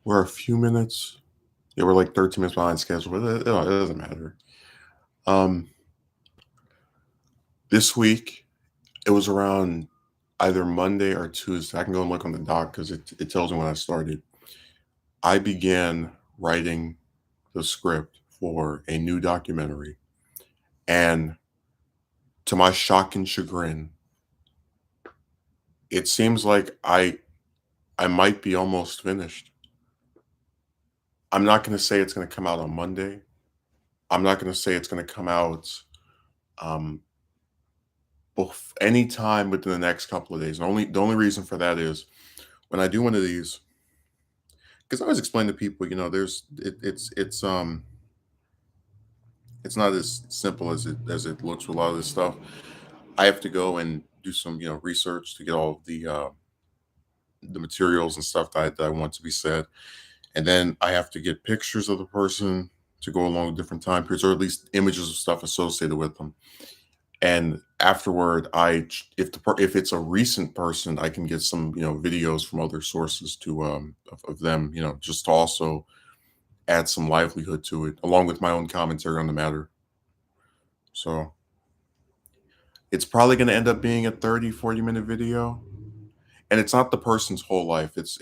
We're a few minutes. Yeah, we're like 13 minutes behind schedule, but it doesn't matter. Um, this week it was around either Monday or Tuesday. I can go and look on the doc because it tells me when I started. I began writing the script for a new documentary, and to my shock and chagrin, it seems like I might be almost finished. I'm not going to say it's going to come out on Monday. I'm not going to say it's going to come out um, anytime within the next couple of days. The only reason for that is when I do one of these, because I always explain to people, it's not as simple as it looks with a lot of this stuff. I have to go and do some research to get all the materials and stuff that I want to be said, and then I have to get pictures of the person to go along with different time periods, or at least images of stuff associated with them. And afterward, if it's a recent person, I can get some videos from other sources of them, just to also add some livelihood to it, along with my own commentary on the matter. So it's probably going to end up being a 30-40 minute video, and it's not the person's whole life. It's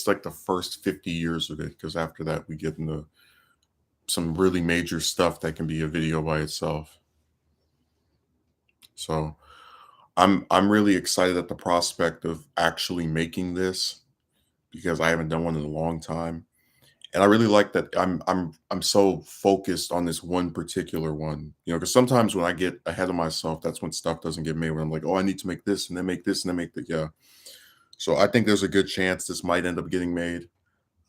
like the first 50 years of it, because after that we get into some really major stuff that can be a video by itself. So I'm really excited at the prospect of actually making this, because I haven't done one in a long time. And I really like that I'm so focused on this one particular one. Because sometimes when I get ahead of myself, that's when stuff doesn't get made. When I'm like, oh, I need to make this and then make this and then make that. Yeah. So I think there's a good chance this might end up getting made.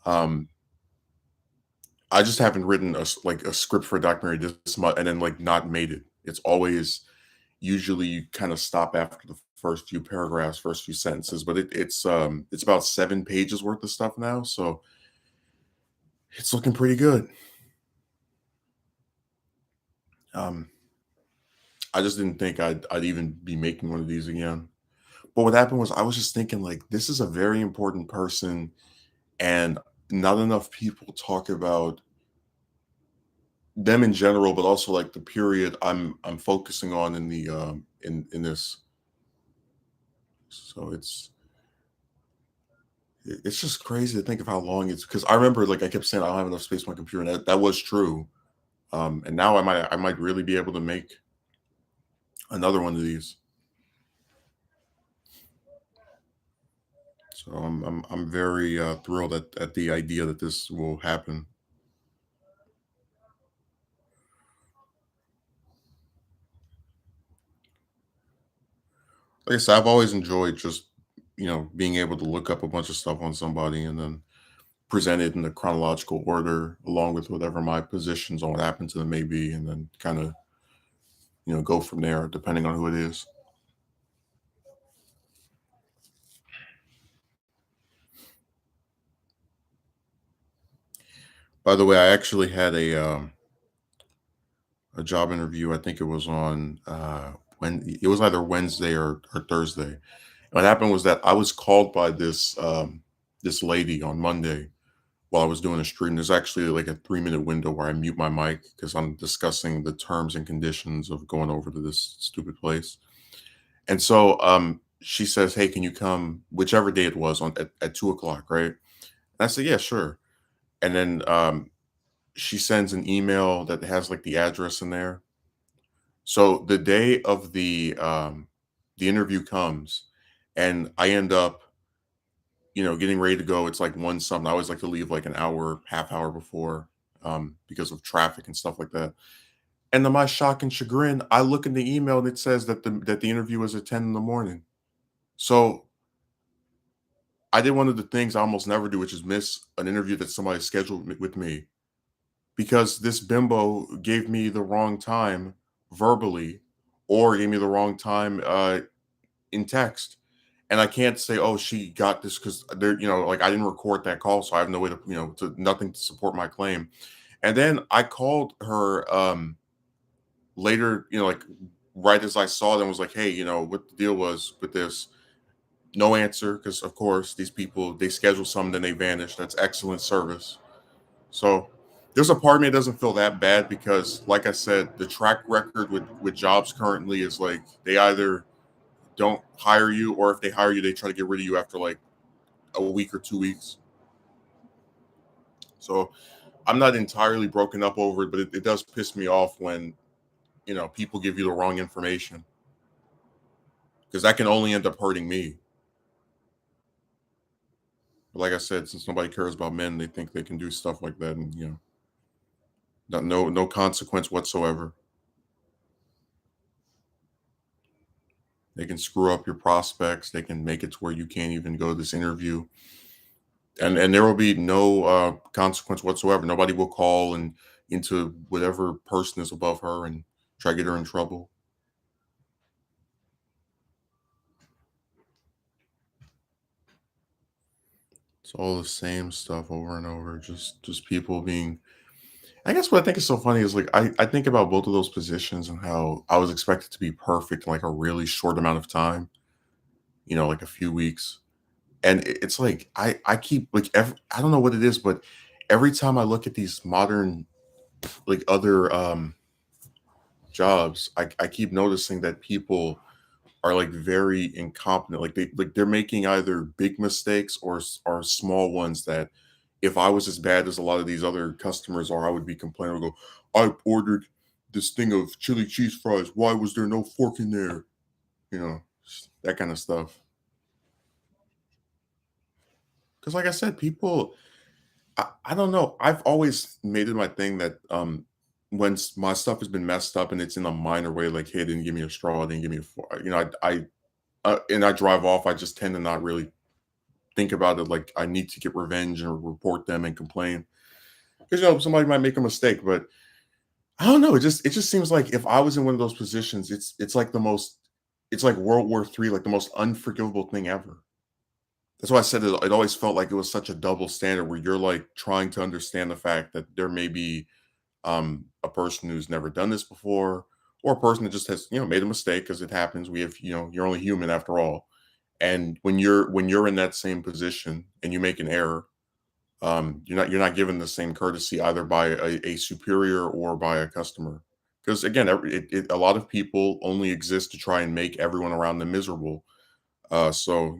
Um, I just haven't written like a script for a documentary this much and then like not made it. It's always usually you kind of stop after the first few paragraphs, first few sentences, but it's about 7 pages worth of stuff now, so it's looking pretty good. Um, I just didn't think I'd even be making one of these again. But what happened was I was just thinking like this is a very important person, and not enough people talk about them in general, but also like the period I'm focusing on in the in this. So it's just crazy to think of how long it's, because I remember like I kept saying I don't have enough space on my computer, and that was true. And now I might really be able to make another one of these. So I'm very thrilled at the idea that this will happen. Like I said, I've always enjoyed just being able to look up a bunch of stuff on somebody and then present it in the chronological order along with whatever my positions on what happened to them may be, and then kind of go from there depending on who it is. By the way, I actually had a job interview. I think it was on when it was either Wednesday or Thursday. What happened was that I was called by this lady on Monday while I was doing a stream. There's actually like a 3 minute window where I mute my mic because I'm discussing the terms and conditions of going over to this stupid place. And so she says, "Hey, can you come whichever day it was on at 2 o'clock, right?" And I said, "Yeah, sure." And then she sends an email that has like the address in there. So the day of the interview comes, and I end up, getting ready to go. It's like one something. I always like to leave like an hour, half hour before, because of traffic and stuff like that. And to my shock and chagrin, I look in the email and it says that the interview is at 10 in the morning. So I did one of the things I almost never do, which is miss an interview that somebody scheduled with me, because this bimbo gave me the wrong time verbally, or gave me the wrong time in text. And I can't say, "Oh, she got this," because like I didn't record that call, so I have no way to, to nothing to support my claim. And then I called her later, like right as I saw them, was like, hey, what the deal was with this. No answer, because of course these people, they schedule something, then they vanish. That's excellent service. So there's a part of me that doesn't feel that bad, because like I said, the track record with jobs currently is like they either don't hire you, or if they hire you, they try to get rid of you after like a week or 2 weeks. So I'm not entirely broken up over it, but it does piss me off when people give you the wrong information, because that can only end up hurting me. But like I said, since nobody cares about men, they think they can do stuff like that, and no consequence whatsoever. They can screw up your prospects. They can make it to where you can't even go to this interview, and there will be no consequence whatsoever. Nobody will call and into whatever person is above her and try to get her in trouble. It's all the same stuff over and over. Just people being. I guess what I think is so funny is, like, I think about both of those positions and how I was expected to be perfect in like a really short amount of time. Like a few weeks. And it's like I keep like I don't know what it is, but every time I look at these modern, like, other jobs, I keep noticing that people are like very incompetent. Like they're making either big mistakes or small ones that, if I was as bad as a lot of these other customers are, I would be complaining. I would go, I ordered this thing of chili cheese fries. Why was there no fork in there? You know, that kind of stuff. Because like I said, people, I don't know. I've always made it my thing that when my stuff has been messed up and it's in a minor way, like, hey, didn't give me a straw, didn't give me a fork, and I drive off. I just tend to not really think about it. Like, I need to get revenge and report them and complain, because somebody might make a mistake. But I don't know. It just seems like if I was in one of those positions, it's like the most. It's like World War III, like the most unforgivable thing ever. That's why I said it always felt like it was such a double standard, where you're like trying to understand the fact that there may be a person who's never done this before, or a person that just has made a mistake, because it happens. We have, you're only human after all. And when you're in that same position and you make an error, you're not given the same courtesy either by a superior or by a customer, because again, a lot of people only exist to try and make everyone around them miserable. So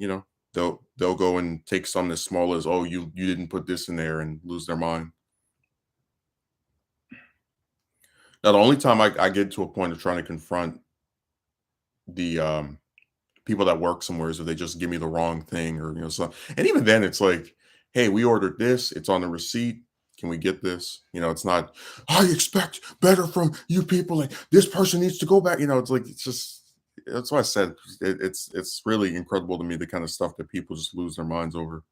they'll go and take something as small as, oh, you didn't put this in there, and lose their mind. Now the only time I get to a point of trying to confront the people that work somewhere is if they just give me the wrong thing, or so. And even then it's like, hey, we ordered this, it's on the receipt, can we get this? It's not, I expect better from you people, like, this person needs to go back. It's like, it's just, that's why I said it's really incredible to me, the kind of stuff that people just lose their minds over.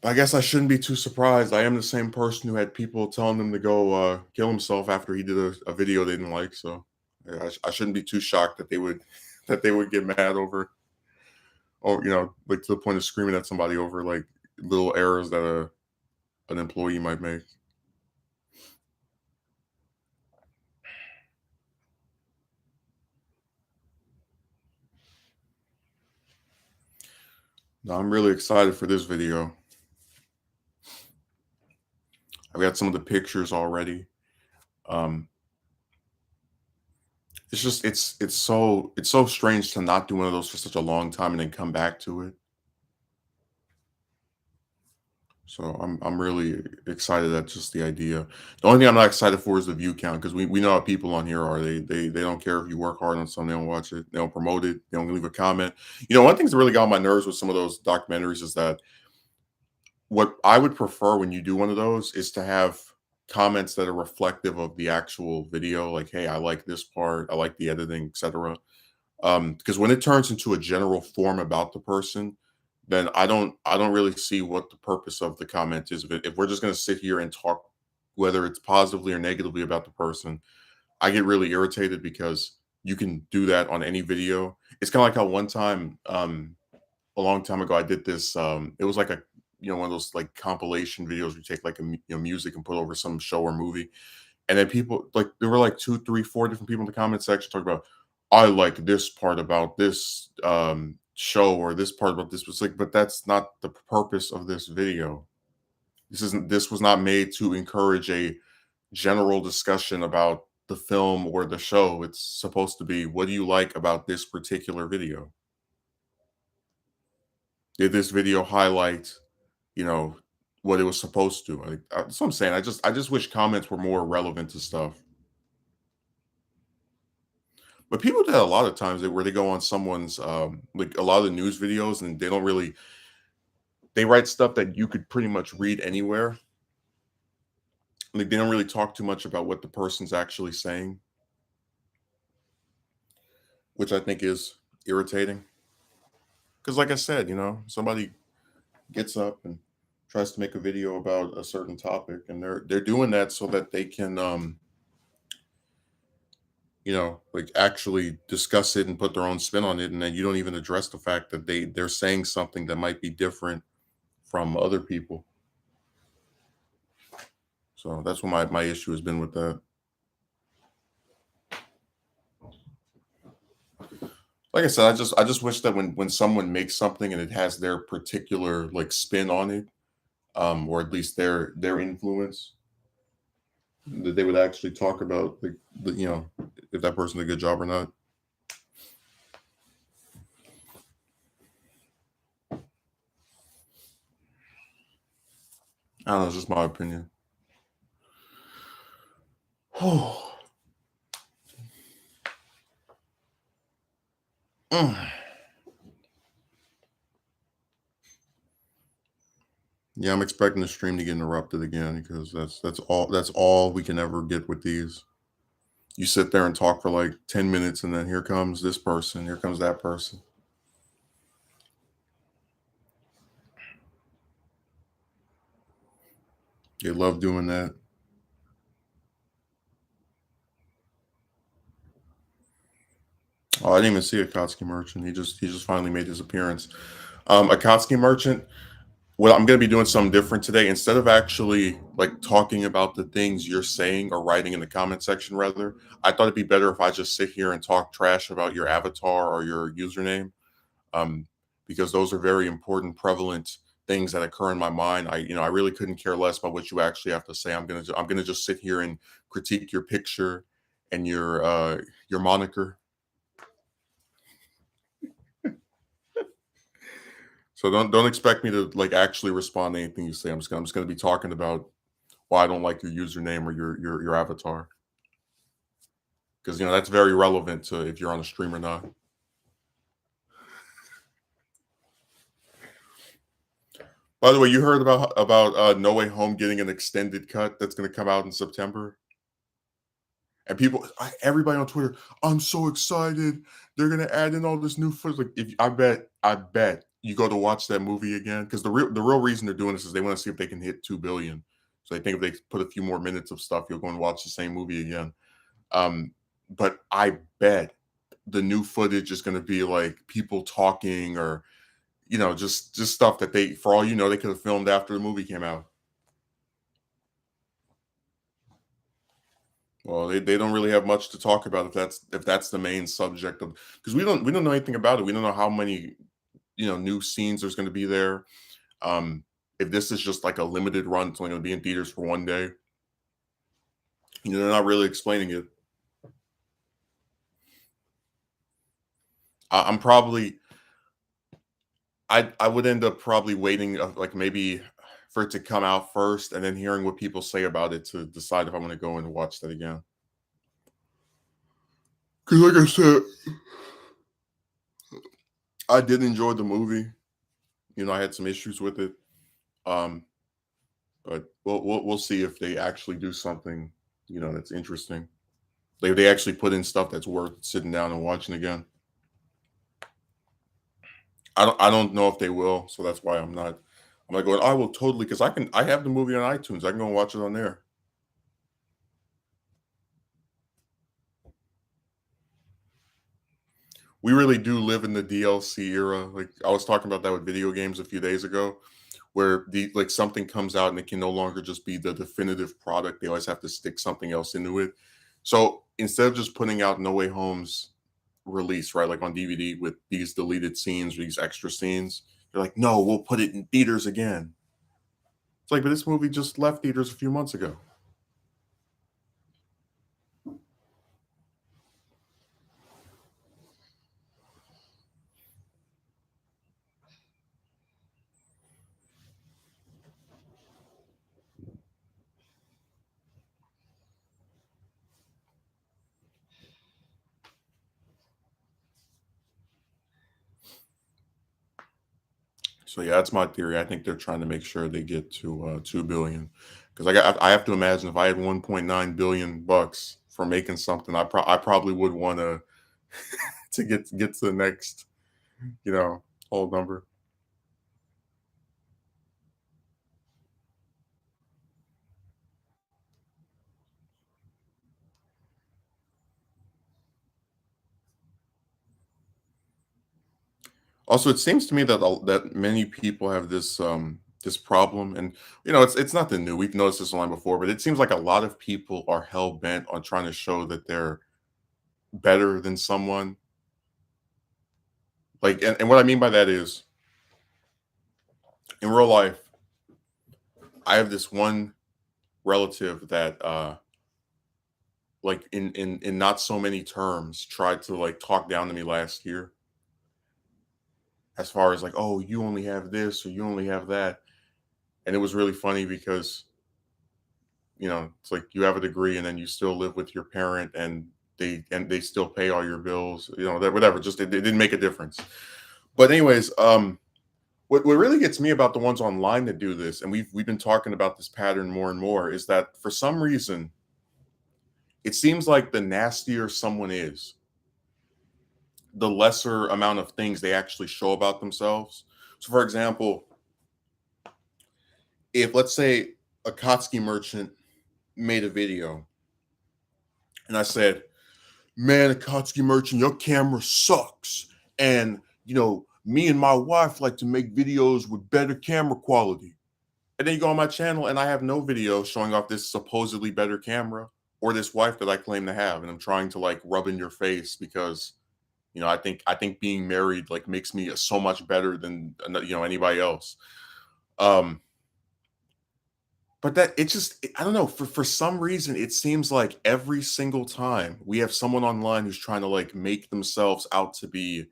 I guess I shouldn't be too surprised. I am the same person who had people telling them to go kill himself after he did a video they didn't like. So yeah, I shouldn't be too shocked that they would that they would get mad over, or like, to the point of screaming at somebody over like little errors that an employee might make. Now, I'm really excited for this video. I've got some of the pictures already. Um, it's just it's so strange to not do one of those for such a long time and then come back to it. So I'm really excited at just the idea. The only thing I'm not excited for is the view count, because we know how people on here are. They don't care if you work hard on something, they don't watch it, they don't promote it, they don't leave a comment. One thing that really got on my nerves with some of those documentaries is that what I would prefer when you do one of those is to have comments that are reflective of the actual video, like, hey, I like this part, I like the editing, etc. Because when it turns into a general form about the person, then I don't really see what the purpose of the comment is. If we're just going to sit here and talk, whether it's positively or negatively about the person, I get really irritated, because you can do that on any video. It's kind of like how one time, a long time ago, I did this. It was like a one of those like compilation videos. You take like music and put over some show or movie, and then people like there were like two, three, four different people in the comment section talking about, I like this part about this show or this part about this. Was like, but that's not the purpose of this video. This was not made to encourage a general discussion about the film or the show. It's supposed to be, what do you like about this particular video? Did this video highlight, you know, what it was supposed to? That's what I'm saying. I just wish comments were more relevant to stuff. But people do that a lot of times where they go on someone's like a lot of the news videos and they don't really they write stuff that you could pretty much read anywhere. Like they don't really talk too much about what the person's actually saying, which I think is irritating. Because like I said, somebody gets up and tries to make a video about a certain topic and they're doing that so that they can like actually discuss it and put their own spin on it, and then you don't even address the fact that they're saying something that might be different from other people. So that's what my issue has been with that. Like I said, I just wish that when someone makes something and it has their particular like spin on it, or at least their influence, that they would actually talk about if that person did a good job or not. I don't know, it's just my opinion. Mm. Yeah, I'm expecting the stream to get interrupted again because that's all we can ever get with these. You sit there and talk for like 10 minutes and then here comes this person, here comes that person. They love doing that. Oh, I didn't even see Akatsuki Merchant. He just finally made his appearance. Akatsuki Merchant. Well, I'm going to be doing something different today. Instead of actually like talking about the things you're saying or writing in the comment section, rather, I thought it'd be better if I just sit here and talk trash about your avatar or your username, um, because those are very important, prevalent things that occur in my mind. I really couldn't care less about what you actually have to say. I'm gonna just sit here and critique your picture and your moniker. So don't expect me to like actually respond to anything you say. I'm just gonna be talking about why I don't like your username or your avatar, because that's very relevant to if you're on a stream or not. By the way, you heard about No Way Home getting an extended cut that's going to come out in September, and everybody on Twitter, I'm so excited. They're going to add in all this new footage. Like, if I bet you go to watch that movie again, because the real reason they're doing this is they want to see if they can hit 2 billion. So they think if they put a few more minutes of stuff, you'll go and watch the same movie again. Um, but I bet the new footage is going to be like people talking or just stuff that they, for all they could have filmed after the movie came out. Well, they don't really have much to talk about if that's the main subject of, because we don't know anything about it. We don't know how many new scenes there's going to be there. Um, if this is just like a limited run, it's only going to be in theaters for one day. They're not really explaining it. I'm probably I would end up probably waiting like maybe for it to come out first and then hearing what people say about it to decide if I'm going to go and watch that again. Because like I said, I did enjoy the movie. I had some issues with it, um, but we'll see if they actually do something that's interesting. Like if they actually put in stuff that's worth sitting down and watching again. I don't know if they will, so that's why I'm not going. I will totally, because I have the movie on iTunes. I can go and watch it on there. we really do live in the DLC era. Like I was talking about that with video games a few days ago, where the like something comes out and it can no longer just be the definitive product. They always have to stick something else into it. So instead of just putting out No Way Home's release, right, like on DVD with these deleted scenes, these extra scenes, they're like, no, we'll put it in theaters again. It's like, but this movie just left theaters a few months ago. So yeah, that's my theory. I think they're trying to make sure they get to 2 billion, because I have to imagine if I had 1.9 billion bucks for making something, I probably would want to get to the next, you know, whole number. Also, it seems to me that that many people have this this problem, and it's nothing new. We've noticed this online before, but it seems like a lot of people are hell bent on trying to show that they're better than someone. Like, and what I mean by that is, in real life, I have this one relative that like in not so many terms tried to like talk down to me last year, as far as like, oh, you only have this or you only have that. And it was really funny because it's like you have a degree and then you still live with your parent, and they still pay all your bills, that whatever, just it didn't make a difference. But anyways, what really gets me about the ones online that do this, and we've been talking about this pattern more and more, is that for some reason it seems like the nastier someone is, the lesser amount of things they actually show about themselves. So for example, if let's say a Kotsky merchant made a video and I said, man, Akatsuki merchant, your camera sucks. And, me and my wife like to make videos with better camera quality. And then you go on my channel and I have no video showing off this supposedly better camera or this wife that I claim to have. And I'm trying to like rub in your face because, I think being married like makes me so much better than, anybody else. Um, But that it just I don't know, for some reason, it seems like every single time we have someone online who's trying to, like, make themselves out to be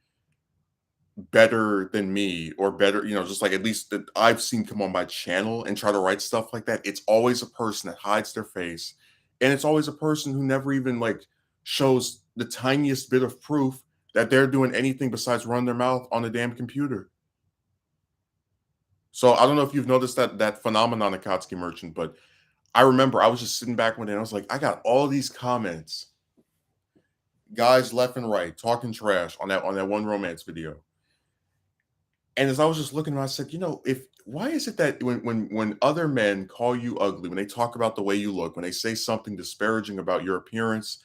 better than me or better, just like at least that I've seen come on my channel and try to write stuff like that, it's always a person that hides their face, and it's always a person who never even, like, shows the tiniest bit of proof that they're doing anything besides run their mouth on a damn computer. So, I don't know if you've noticed that phenomenon, Akatsuki merchant, but I remember I was just sitting back one day and I was like, I got all these comments, guys left and right talking trash on that one romance video. And as I was just looking, I said, if why is it that when other men call you ugly, when they talk about the way you look, when they say something disparaging about your appearance,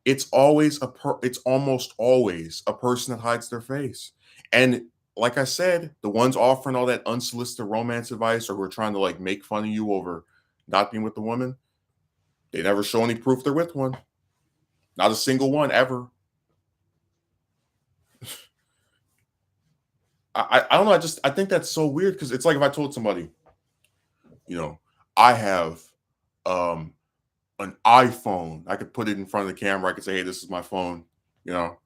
it's almost always a person that hides their face. And like I said, the ones offering all that unsolicited romance advice or who are trying to like make fun of you over not being with the woman, they never show any proof they're with one. Not a single one ever. I don't know. I think that's so weird because it's like if I told somebody, you know, I have um an iPhone, I could put it in front of the camera, I could say, hey, this is my phone, you know.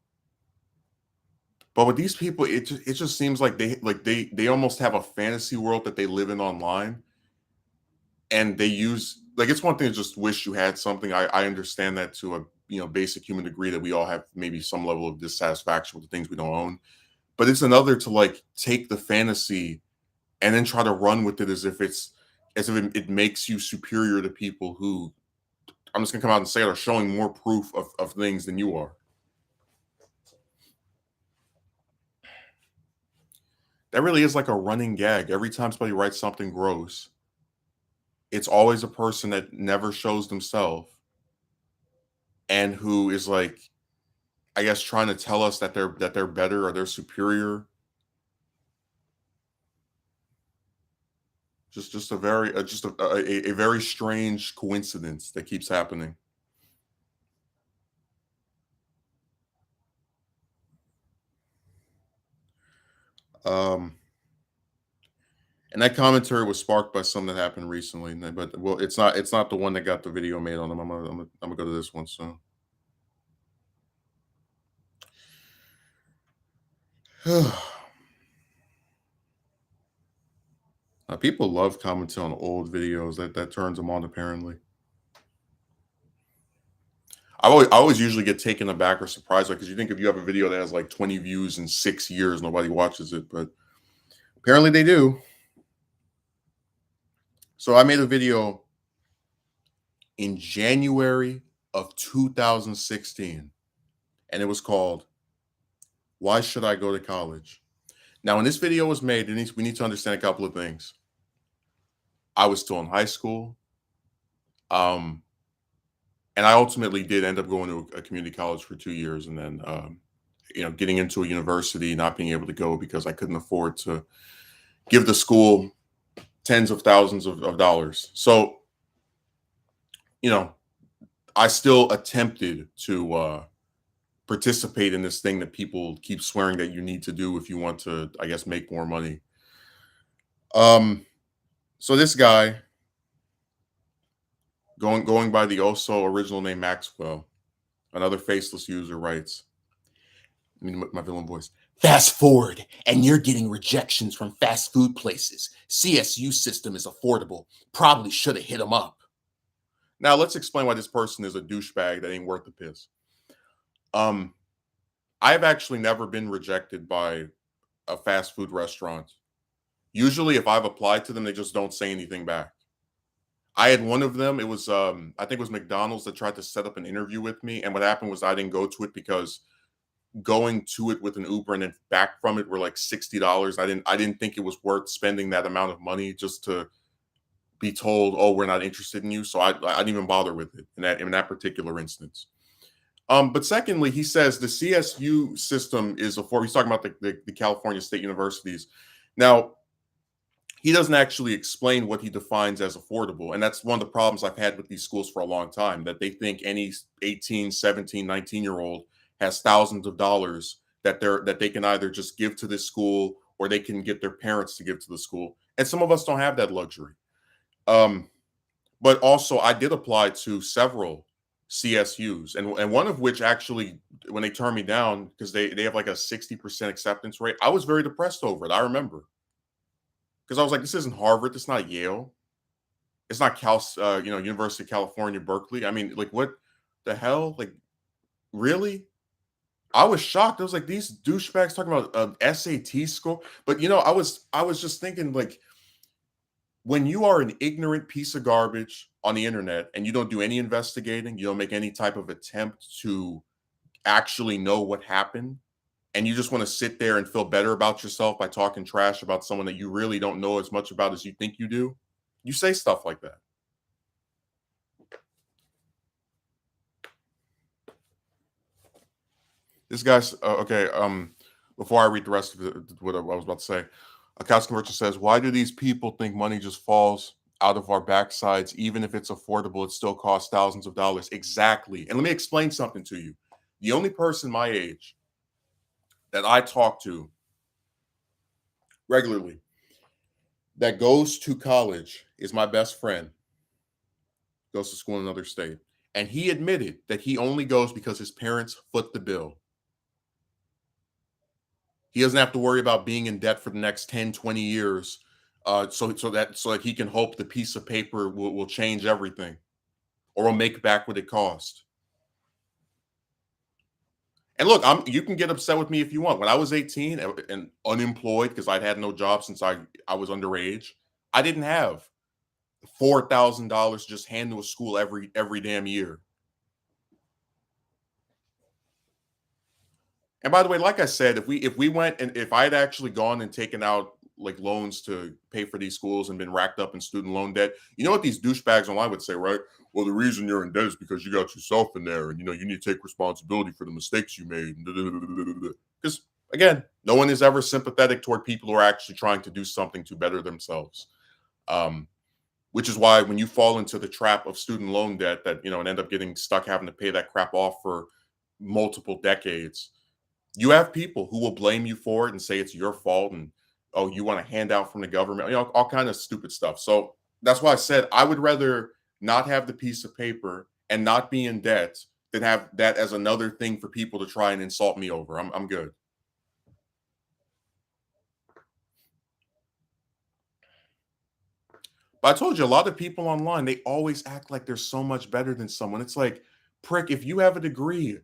But with these people, it just seems like they almost have a fantasy world that they live in online, and they use like it's one thing to just wish you had something. I understand that to a basic human degree that we all have maybe some level of dissatisfaction with the things we don't own. But it's another to like take the fantasy and then try to run with it as if it makes you superior to people who I'm just gonna come out and say it are showing more proof of things than you are. That really is like a running gag. Every time somebody writes something gross, it's always a person that never shows themselves and who is like I guess trying to tell us that they're better or they're superior. Just a very just a very strange coincidence that keeps happening. Um, and that commentary was sparked by something that happened recently. But well, it's not the one that got the video made on them. I'm gonna go to this one soon. People love commenting on old videos. That turns them on. Apparently, I always usually get taken aback or surprised, like because you think if you have a video that has like 20 views in 6 years, nobody watches it, but apparently they do. So I made a video in January of 2016, and it was called "Why Should I Go to College?" Now, when this video was made, we need to understand a couple of things. I was still in high school, um, and I ultimately did end up going to a community college for 2 years, and then getting into a university, not being able to go because I couldn't afford to give the school tens of thousands of dollars. So, you know, I still attempted to participate in this thing that people keep swearing that you need to do if you want to, I guess, make more money. Um, so this guy, going by the also original name Maxwell, another faceless user, writes, I mean, my villain voice. Fast forward, and you're getting rejections from fast food places. CSU system is affordable. Probably should have hit him up. Now let's explain why this person is a douchebag that ain't worth the piss. Um, I've actually never been rejected by a fast food restaurant. Usually, if I've applied to them, they just don't say anything back. I had one of them. It was I think it was McDonald's that tried to set up an interview with me, and what happened was I didn't go to it because going to it with an Uber and then back from it were like $60. I didn't think it was worth spending that amount of money just to be told, "Oh, we're not interested in you." So I didn't even bother with it in that particular instance. But secondly, he says the CSU system is he's talking about the California State Universities. Now, he doesn't actually explain what he defines as affordable. And that's one of the problems I've had with these schools for a long time, that they think any 18, 17, 19-year-old has thousands of dollars that they can either just give to this school or they can get their parents to give to the school. And some of us don't have that luxury. Um, but also I did apply to several CSUs, and one of which actually, when they turned me down because they have like a 60% acceptance rate, I was very depressed over it. I remember because I was like, this isn't Harvard, it's not Yale, it's not University of California, Berkeley. I mean, like, what the hell? Like, really? I was shocked. I was like, these douchebags talking about SAT score. But I was just thinking, like, when you are an ignorant piece of garbage on the internet and you don't do any investigating, you don't make any type of attempt to actually know what happened, and you just want to sit there and feel better about yourself by talking trash about someone that you really don't know as much about as you think you do, you say stuff like that. This guy's okay. Before I read the rest of what I was about to say, a couch converter says, "Why do these people think money just falls out of our backsides? Even if it's affordable, it still costs thousands of dollars." Exactly. And let me explain something to you. The only person my age that I talk to regularly that goes to college is my best friend, goes to school in another state. And he admitted that he only goes because his parents foot the bill. He doesn't have to worry about being in debt for the next 10, 20 years. So that he can hope the piece of paper will change everything or will make back what it cost. And look, you can get upset with me if you want. When I was 18 and unemployed because I'd had no job since I was underage, I didn't have $4,000 just hand to a school every damn year. And by the way, like I said, if we went and if I had actually gone and taken out like loans to pay for these schools and been racked up in student loan debt. You know what these douchebags online would say, right? Well, the reason you're in debt is because you got yourself in there, and you need to take responsibility for the mistakes you made. Because again, no one is ever sympathetic toward people who are actually trying to do something to better themselves. Um, which is why when you fall into the trap of student loan debt that and end up getting stuck having to pay that crap off for multiple decades, you have people who will blame you for it and say it's your fault, and oh, you want a handout from the government, all kind of stupid stuff. So that's why I said I would rather not have the piece of paper and not be in debt than have that as another thing for people to try and insult me over. I'm good. But I told you, a lot of people online, they always act like they're so much better than someone. It's like, prick, if you have a degree,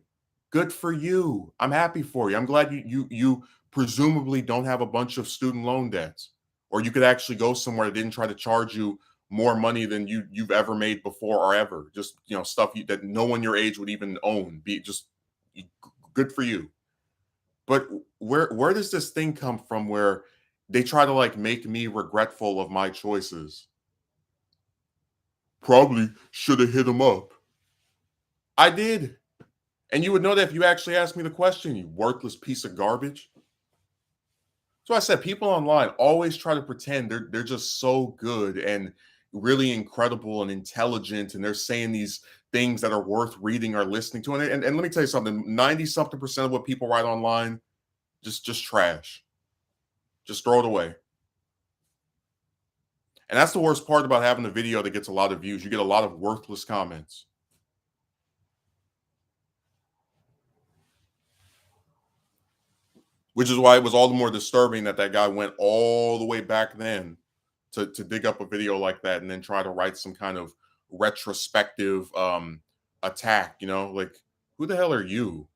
good for you. I'm happy for you. I'm glad you presumably don't have a bunch of student loan debts. Or you could actually go somewhere that didn't try to charge you more money than you've ever made before or ever. Just stuff that no one your age would even own. Be just good for you. But where does this thing come from where they try to like make me regretful of my choices? Probably should have hit him up. I did. And you would know that if you actually asked me the question, you worthless piece of garbage. So I said people online always try to pretend they're just so good and really incredible and intelligent, and they're saying these things that are worth reading or listening to. And let me tell you something, 90 something percent of what people write online, just trash. Just throw it away. And that's the worst part about having a video that gets a lot of views. You get a lot of worthless comments. Which is why it was all the more disturbing that that guy went all the way back then to dig up a video like that and then try to write some kind of retrospective attack, like who the hell are you?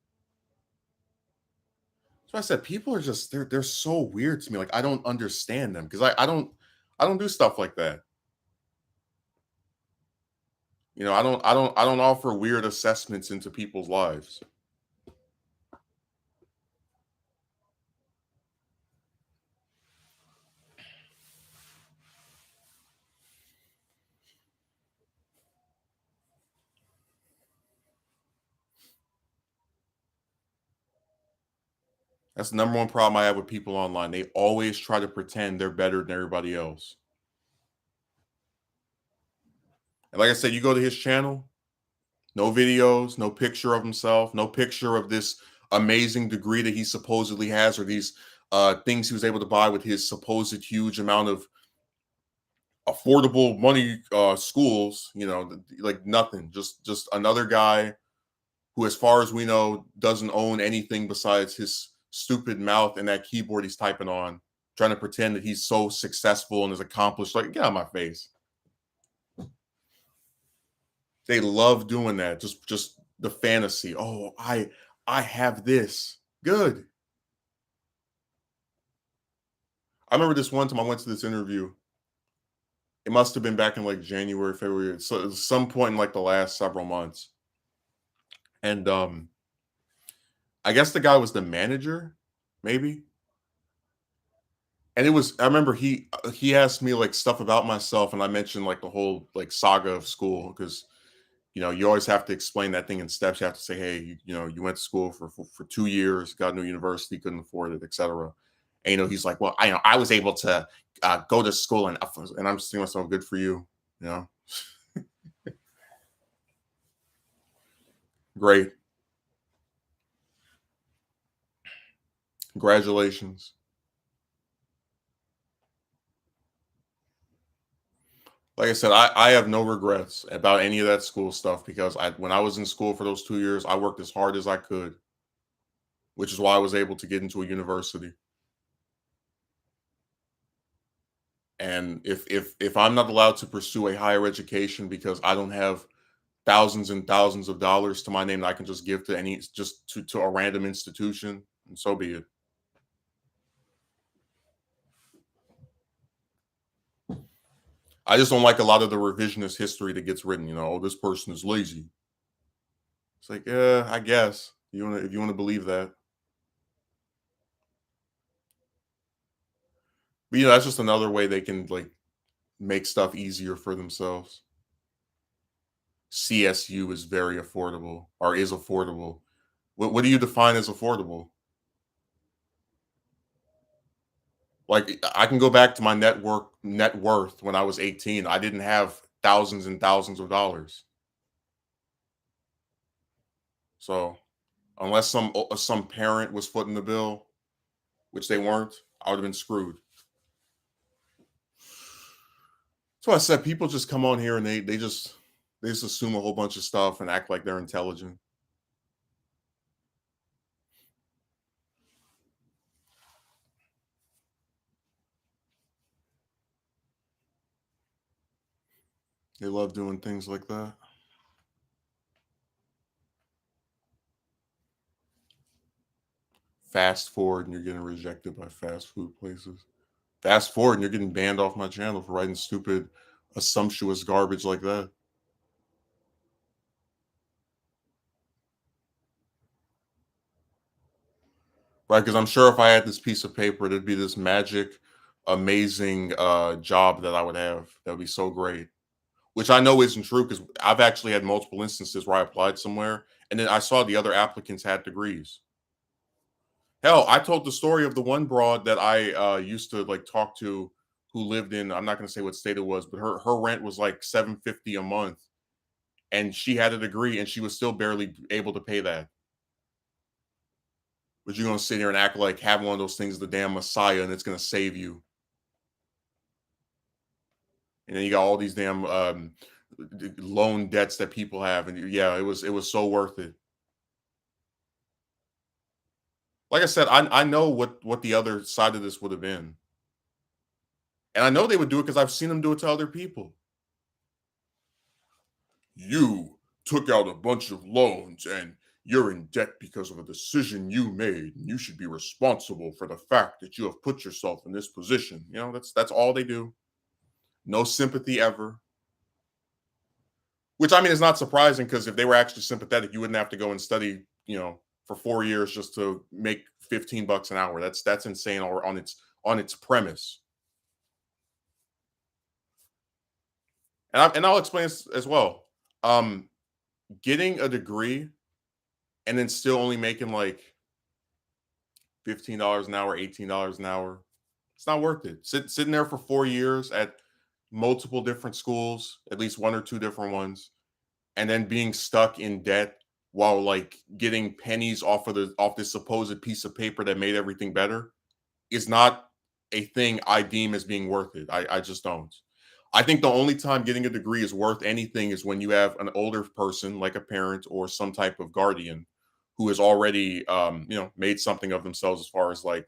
So I said people are just they're so weird to me. Like I don't understand them because I don't do stuff like that. I don't offer weird assessments into people's lives. That's the number one problem I have with people online. They always try to pretend they're better than everybody else. And like I said, you go to his channel, no videos, no picture of himself, no picture of this amazing degree that he supposedly has, or these things he was able to buy with his supposed huge amount of affordable money schools. Like nothing. Just another guy who, as far as we know, doesn't own anything besides his stupid mouth and that keyboard he's typing on, trying to pretend that he's so successful and is accomplished. Like, get out of my face. They love doing that. Just the fantasy. Oh, I have this. Good. I remember this one time I went to this interview. It must have been back in like January, February. So it was some point in like the last several months. And I guess the guy was the manager, maybe. And I remember he asked me like stuff about myself, and I mentioned like the whole like saga of school because you always have to explain that thing in steps. You have to say, hey, you went to school for 2 years, got into university, couldn't afford it, etc. And he's like, well, I was able to go to school, and I'm just thinking to myself, good for you, you know, great, congratulations. Like I said, I have no regrets about any of that school stuff because when I was in school for those 2 years, I worked as hard as I could, which is why I was able to get into a university. And if I'm not allowed to pursue a higher education because I don't have thousands and thousands of dollars to my name that I can just give to to a random institution, and so be it. I just don't like a lot of the revisionist history that gets written. Oh, this person is lazy. It's like, yeah, I guess if you want to believe that. But you know, that's just another way they can like make stuff easier for themselves. CSU is very affordable or is affordable. What do you define as affordable? Like I can go back to my net worth when I was 18. I didn't have thousands and thousands of dollars. So unless some parent was footing the bill, which they weren't, I would have been screwed. So I said people just come on here and they just assume a whole bunch of stuff and act like they're intelligent. They love doing things like that. Fast forward and you're getting rejected by fast food places. Fast forward and you're getting banned off my channel for writing stupid, assumptuous garbage like that. Right? Because I'm sure if I had this piece of paper, there'd be this magic, amazing job that I would have. That would be so great. Which I know isn't true because I've actually had multiple instances where I applied somewhere and then I saw the other applicants had degrees. Hell, I told the story of the one broad that I used to like talk to who lived in, I'm not going to say what state it was, but her rent was like 750 a month and she had a degree and she was still barely able to pay that. But you're going to sit here and act like having one of those things is the damn messiah and it's going to save you. And then you got all these damn loan debts that people have and yeah, it was so worth it. Like I said, I know what the other side of this would have been. And I know they would do it because I've seen them do it to other people. You took out a bunch of loans and you're in debt because of a decision you made. And you should be responsible for the fact that you have put yourself in this position. You know, that's all they do. No sympathy ever. Which I mean is not surprising because if they were actually sympathetic, you wouldn't have to go and study, for 4 years just to make 15 bucks an hour. That's insane on its premise. And I'll explain this as well. Um, Getting a degree and then still only making like $15 an hour, $18 an hour, it's not worth it. Sitting there for 4 years at multiple different schools, at least one or two different ones, and then being stuck in debt while like getting pennies off this supposed piece of paper that made everything better is not a thing I deem as being worth it. I just don't. I think the only time getting a degree is worth anything is when you have an older person, like a parent or some type of guardian, who has already, made something of themselves as far as like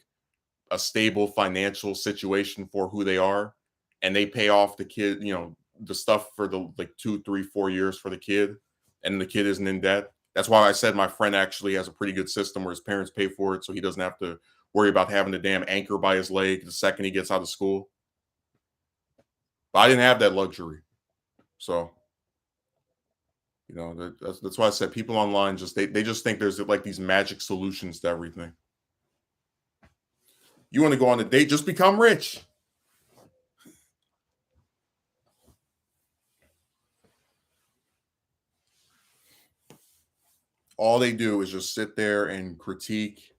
a stable financial situation for who they are, and they pay off the kid, the stuff for the like 2, 3, 4 years for the kid, and the kid isn't in debt. That's why I said my friend actually has a pretty good system where his parents pay for it, so he doesn't have to worry about having the damn anchor by his leg the second he gets out of school. But I didn't have that luxury. So, that's why I said people online they just think there's like these magic solutions to everything. You want to go on a date, just become rich. All they do is just sit there and critique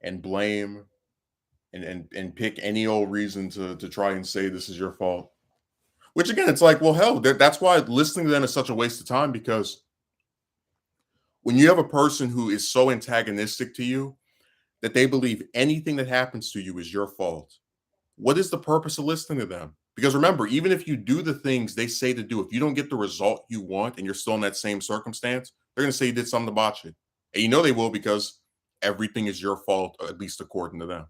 and blame and pick any old reason to try and say this is your fault. Which again, it's like, well, hell, that's why listening to them is such a waste of time because when you have a person who is so antagonistic to you that they believe anything that happens to you is your fault, what is the purpose of listening to them? Because remember, even if you do the things they say to do, if you don't get the result you want and you're still in that same circumstance, they're going to say you did something to botch it. And you know they will because everything is your fault, at least according to them.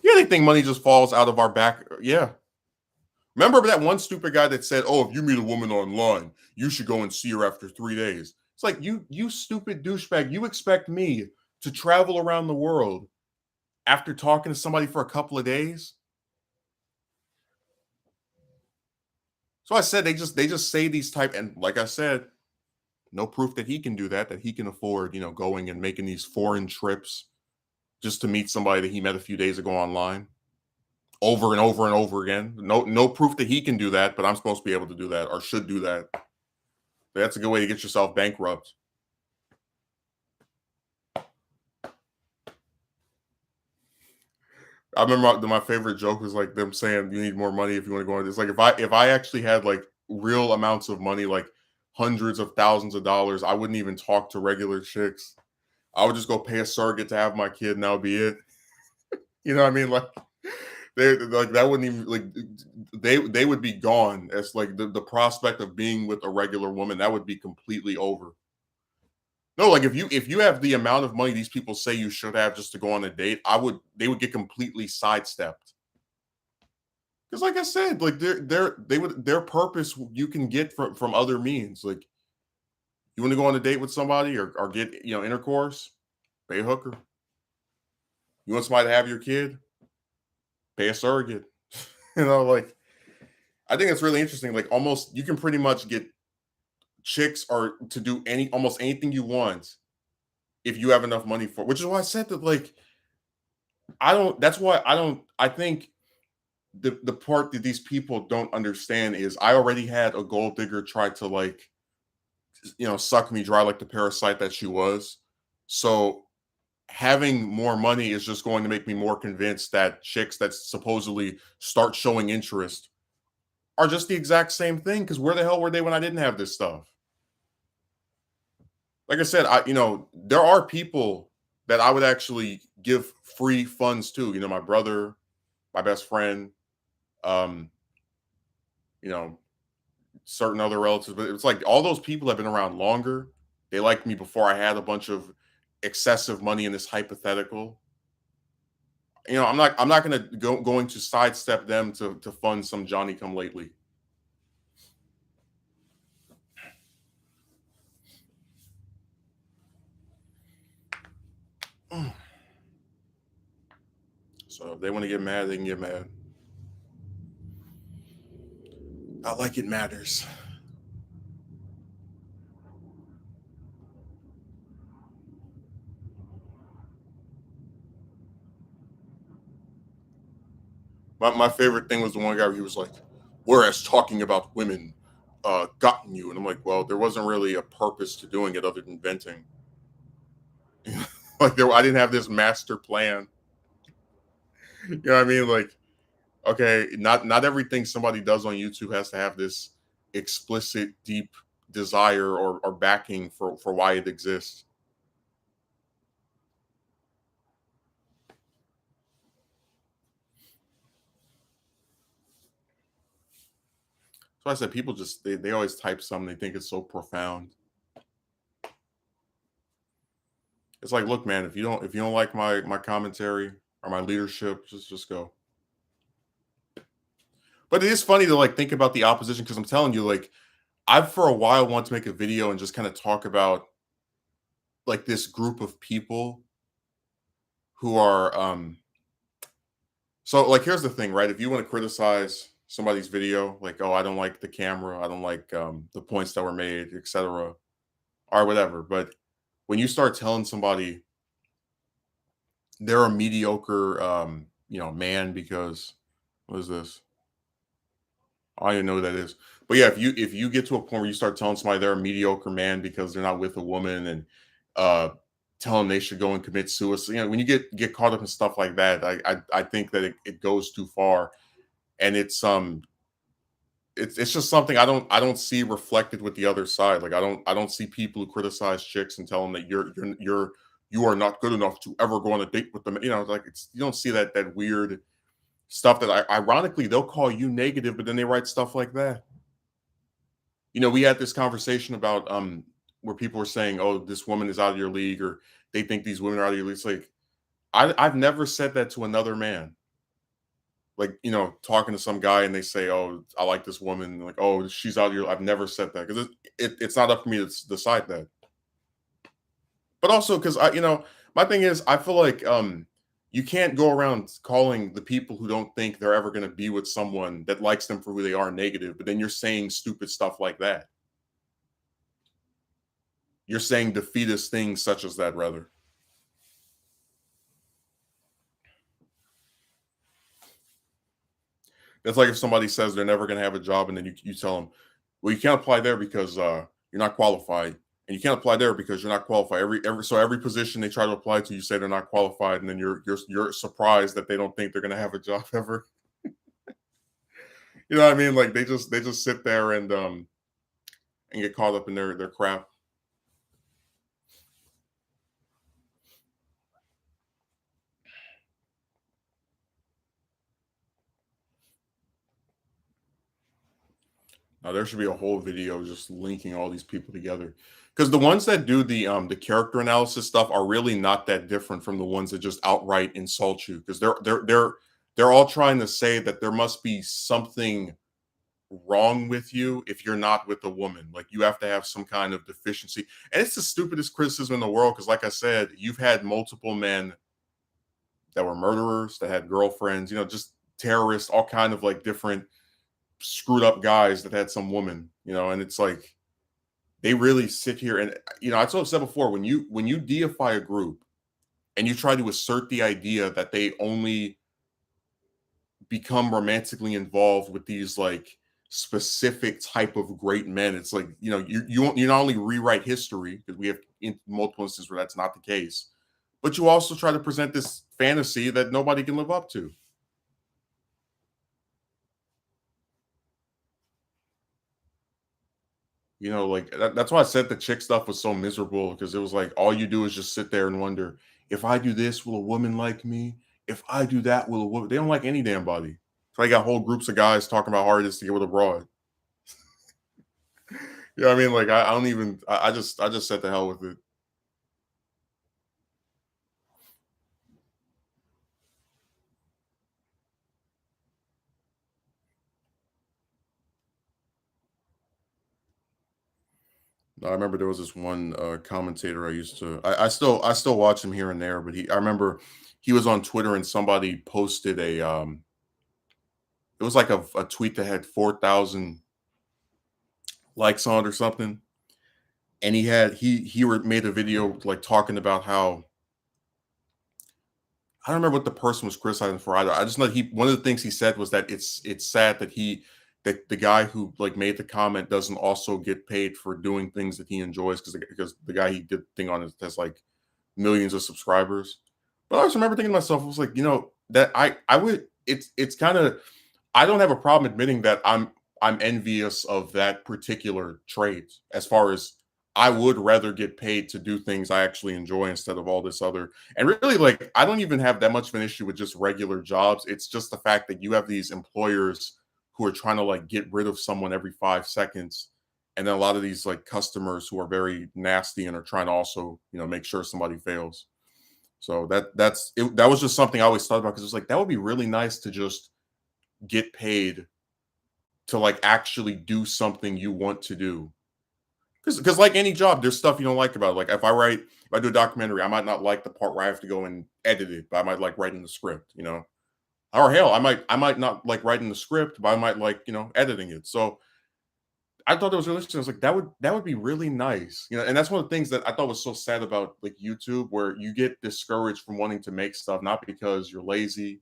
Yeah, they think money just falls out of our back. Yeah. Remember that one stupid guy that said, "Oh, if you meet a woman online, you should go and see her after 3 days." It's like you stupid douchebag. You expect me to travel around the world after talking to somebody for a couple of days? So I said they just say these type, and like I said, no proof that he can do that he can afford, going and making these foreign trips just to meet somebody that he met a few days ago online over and over and over again. No proof that he can do that, but I'm supposed to be able to do that or should do that. That's a good way to get yourself bankrupt. I remember my favorite joke was like them saying you need more money if you want to go on this. Like if I actually had like real amounts of money, like hundreds of thousands of dollars, I wouldn't even talk to regular chicks. I would just go pay a surrogate to have my kid, and that would be it. You know what I mean? Like they like that wouldn't even like they would be gone as like the prospect of being with a regular woman, that would be completely over. No, like if you have the amount of money these people say you should have just to go on a date, they would get completely sidestepped. Because like I said, like their purpose you can get from other means. Like you want to go on a date with somebody or get intercourse, pay a hooker. You want somebody to have your kid, pay a surrogate. Like I think it's really interesting. Like almost you can pretty much get chicks or to do almost anything you want if you have enough money for it, which is why I said that like I don't that's why I think the part that these people don't understand is I already had a gold digger try to like suck me dry like the parasite that she was. So having more money is just going to make me more convinced that chicks that supposedly start showing interest are just the exact same thing. Because where the hell were they when I didn't have this stuff? Like I said, there are people that I would actually give free funds to. My brother, my best friend, um, you know, certain other relatives. But it's like all those people have been around longer. They liked me before I had a bunch of excessive money in this hypothetical. I'm not going to sidestep them to fund some Johnny come lately. So if they want to get mad, they can get mad. I like it matters. My favorite thing was the one guy where he was like, whereas talking about women gotten you. And I'm like, well, there wasn't really a purpose to doing it other than venting. Like I didn't have this master plan. You know what I mean? Like, okay, not everything somebody does on YouTube has to have this explicit, deep desire or backing for why it exists. So I said people just they always type something, they think it's so profound. It's like, look, man, if you don't like my commentary or my leadership, just go. But it is funny to like think about the opposition because I'm telling you, like, I've for a while wanted to make a video and just kind of talk about like this group of people who are so like here's the thing, right? If you want to criticize somebody's video, like, oh, I don't like the camera, I don't like the points that were made, etc., or whatever. But when you start telling somebody they're a mediocre man because what is this? I don't even know what that is. But yeah, if you get to a point where you start telling somebody they're a mediocre man because they're not with a woman and uh tell them they should go and commit suicide, when you get caught up in stuff like that, I think that it goes too far. And it's just something I don't see reflected with the other side. Like I don't see people who criticize chicks and tell them that you are not good enough to ever go on a date with them. Like you don't see that weird stuff that ironically they'll call you negative, but then they write stuff like that. We had this conversation about where people were saying, "Oh, this woman is out of your league," or they think these women are out of your league. It's like I've never said that to another man. Like talking to some guy and they say, "Oh, I like this woman," like, "Oh, she's out of your." I've never said that because it's not up for me to decide that. But also because my thing is I feel like you can't go around calling the people who don't think they're ever going to be with someone that likes them for who they are negative, but then you're saying stupid stuff like that. You're saying defeatist things such as that, rather. That's like if somebody says they're never going to have a job, and then you tell them, well, you can't apply there because you're not qualified, and you can't apply there because you're not qualified. Every position they try to apply to, you say they're not qualified, and then you're surprised that they don't think they're going to have a job ever. You know what I mean? Like they just sit there and get caught up in their crap. Now there should be a whole video just linking all these people together. Because the ones that do the character analysis stuff are really not that different from the ones that just outright insult you. Because they're all trying to say that there must be something wrong with you if you're not with a woman. Like you have to have some kind of deficiency. And it's the stupidest criticism in the world. Because like I said, you've had multiple men that were murderers, that had girlfriends, just terrorists, all kind of like different screwed up guys that had some woman, and it's like they really sit here and I told said before, when you deify a group and you try to assert the idea that they only become romantically involved with these like specific type of great men, it's like you not only rewrite history because we have multiple instances where that's not the case, but you also try to present this fantasy that nobody can live up to. Like that's why I said the chick stuff was so miserable because it was like all you do is just sit there and wonder, if I do this, will a woman like me? If I do that, will a woman? They don't like any damn body. So I got whole groups of guys talking about how hard it is to get with a broad. You know what I mean? Like I don't even. I just said the hell with it. I remember there was this one commentator I used to. I still watch him here and there, but I remember he was on Twitter and somebody posted it was like a tweet that had 4,000 likes on it or something, and made a video like talking about how I don't remember what the person was criticizing for either. I just know one of the things he said was that it's sad that the guy who like made the comment doesn't also get paid for doing things that he enjoys because the guy he did the thing on has like millions of subscribers. But I always remember thinking to myself, I was like, that I would it's kind of I don't have a problem admitting that I'm envious of that particular trait as far as I would rather get paid to do things I actually enjoy instead of all this other. And really, like, I don't even have that much of an issue with just regular jobs. It's just the fact that you have these employers who are trying to like get rid of someone every 5 seconds. And then a lot of these like customers who are very nasty and are trying to also, make sure somebody fails. So that was just something I always thought about because it's like that would be really nice to just get paid to like actually do something you want to do. Because like any job, there's stuff you don't like about it. Like if I do a documentary, I might not like the part where I have to go and edit it, but I might like writing the script. Or hell, I might not like writing the script, but I might like, editing it. So I thought that was really interesting. I was like, that would be really nice. And that's one of the things that I thought was so sad about like YouTube, where you get discouraged from wanting to make stuff, not because you're lazy,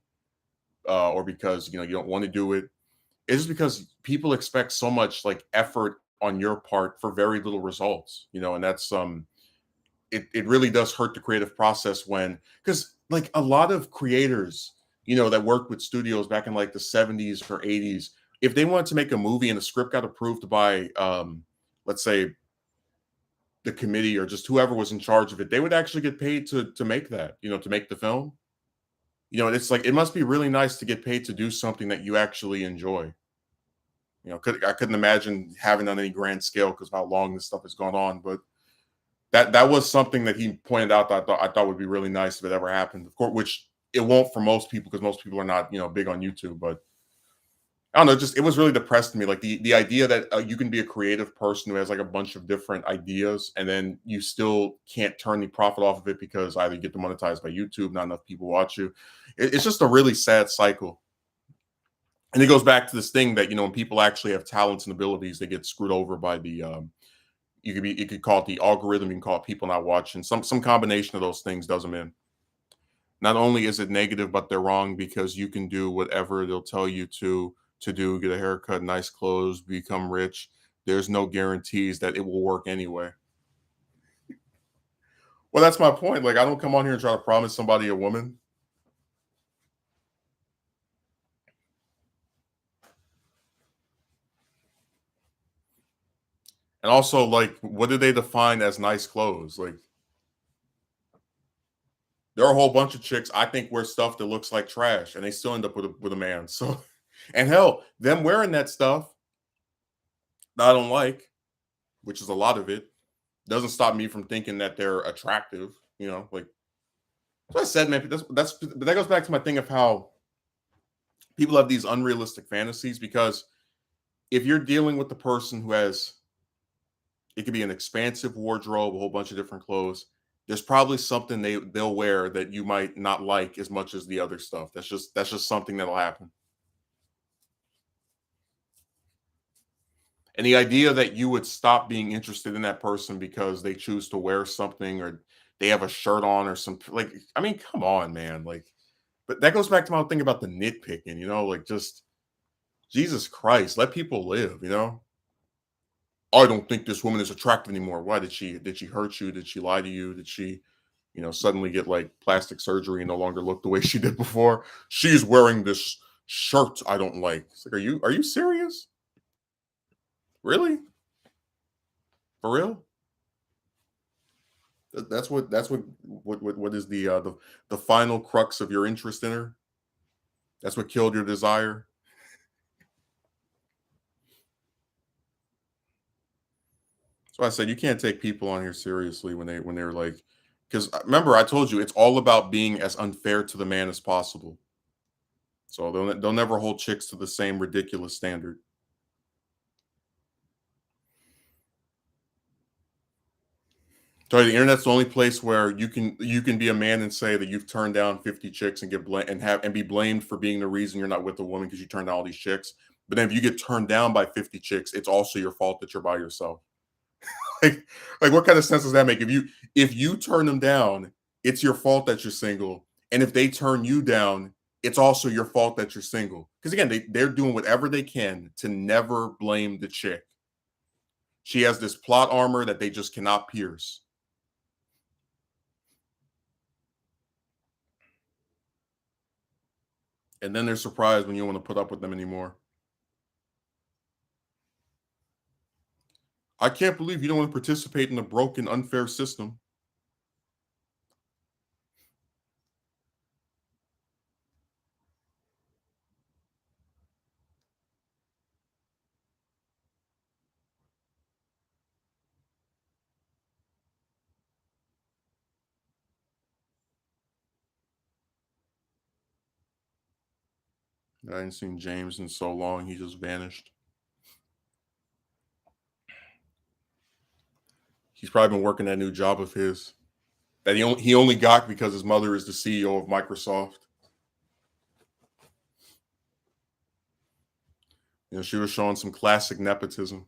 or because you don't want to do it. It's just because people expect so much like effort on your part for very little results, and that's it really does hurt the creative process because like a lot of creators, that worked with studios back in like the 70s or 80s, if they wanted to make a movie and the script got approved by let's say the committee or just whoever was in charge of it, they would actually get paid to make that, to make the film. And it's like it must be really nice to get paid to do something that you actually enjoy. I couldn't imagine having on any grand scale because of how long this stuff has gone on. But that was something that he pointed out that I thought would be really nice if it ever happened. Of course, which it won't for most people because most people are not big on YouTube. But I don't know, just it was really depressed to me. Like the idea that you can be a creative person who has like a bunch of different ideas and then you still can't turn the profit off of it because either you get demonetized by YouTube, not enough people watch you. It's just a really sad cycle. And it goes back to this thing that when people actually have talents and abilities, they get screwed over by the you could call it the algorithm, you can call it people not watching. Some combination of those things does them in. Not only is it negative, but they're wrong because you can do whatever they'll tell you to to do, get a haircut, nice clothes, become rich, there's no guarantees that it will work anyway. Well, that's my point. Like, I don't come on here and try to promise somebody a woman. And also, like, what do they define as nice clothes? Like, there are a whole bunch of chicks I think wear stuff that looks like trash, and they still end up with a man. So, and hell, them wearing that stuff that I don't like, which is a lot of it, doesn't stop me from thinking that they're attractive. Like, so I said, man, but that goes back to my thing of how people have these unrealistic fantasies, because if you're dealing with the person who has, it could be an expansive wardrobe, a whole bunch of different clothes. There's probably something they'll wear that you might not like as much as the other stuff. That's just something that'll happen. And the idea that you would stop being interested in that person because they choose to wear something, or they have a shirt on, or some, like, I mean, come on, man. Like, but that goes back to my thing about the nitpicking, like, just Jesus Christ, let people live. I don't think this woman is attractive anymore. Why did she hurt you? Did she lie to you? Did she, suddenly get like plastic surgery and no longer look the way she did before? She's wearing this shirt I don't like. It's like, are you serious? Really? For real? That's what is the final crux of your interest in her? That's what killed your desire. So I said you can't take people on here seriously when they're like, because remember I told you it's all about being as unfair to the man as possible. So they'll never hold chicks to the same ridiculous standard. So the internet's the only place where you can be a man and say that you've turned down 50 chicks and get blamed and be blamed for being the reason you're not with a woman because you turned down all these chicks. But then if you get turned down by 50 chicks, it's also your fault that you're by yourself. like, like what kind of sense does that make? If you turn them down, it's your fault that you're single. And if they turn you down, it's also your fault that you're single. Because again, they're doing whatever they can to never blame the chick. She has this plot armor that they just cannot pierce. And then they're surprised when you don't want to put up with them anymore. I can't believe you don't want to participate in a broken, unfair system. I hadn't seen James in so long. He just vanished. He's probably been working that new job of his that he only got because his mother is the CEO of Microsoft. She was showing some classic nepotism.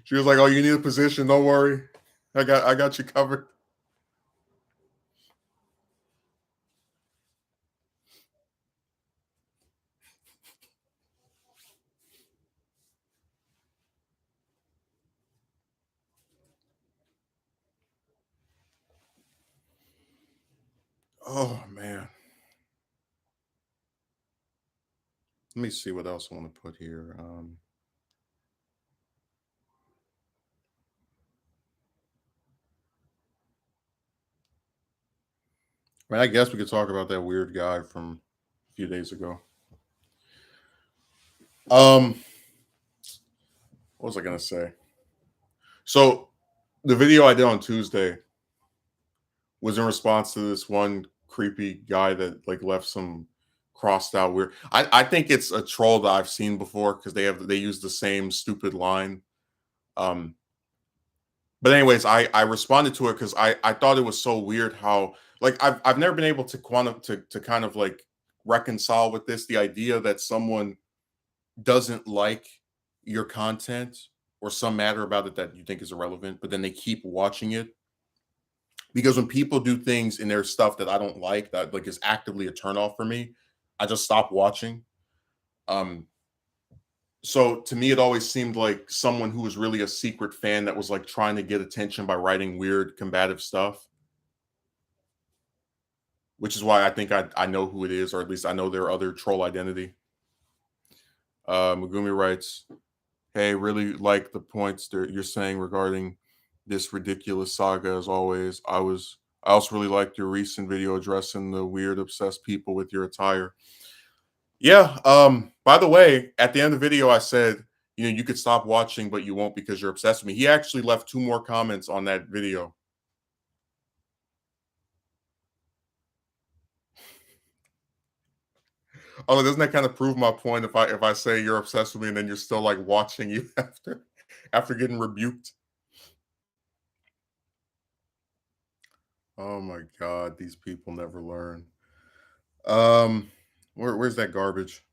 She was like, "Oh, you need a position? Don't worry, I got you covered." Oh man, let me see what else I want to put here. I guess we could talk about that weird guy from a few days ago. Um, what was I gonna say? So the video I did on Tuesday was in response to this one creepy guy that like left some crossed out weird. I think it's a troll that I've seen before because they use the same stupid line. Um, but anyways, I responded to it because I thought it was so weird how, like, I've never been able to to kind of like reconcile with this, the idea that someone doesn't like your content or some matter about it that you think is irrelevant, but then they keep watching it. Because when people do things in their stuff that I don't like, that like is actively a turnoff for me, I just stopped watching. Um, so to me, it always seemed like someone who was really a secret fan that was like trying to get attention by writing weird combative stuff, which is why I think I know who it is, or at least I know their other troll identity. Megumi writes, "Hey, really like the points that you're saying regarding this ridiculous saga. As always, I also really liked your recent video addressing the weird obsessed people with your attire. Yeah. By the way, at the end of the video, I said, you could stop watching, but you won't because you're obsessed with me. He actually left two more comments on that video. Oh, doesn't that kind of prove my point if I say you're obsessed with me and then you're still like watching you after getting rebuked? Oh my god, these people never learn. Um, where's that garbage?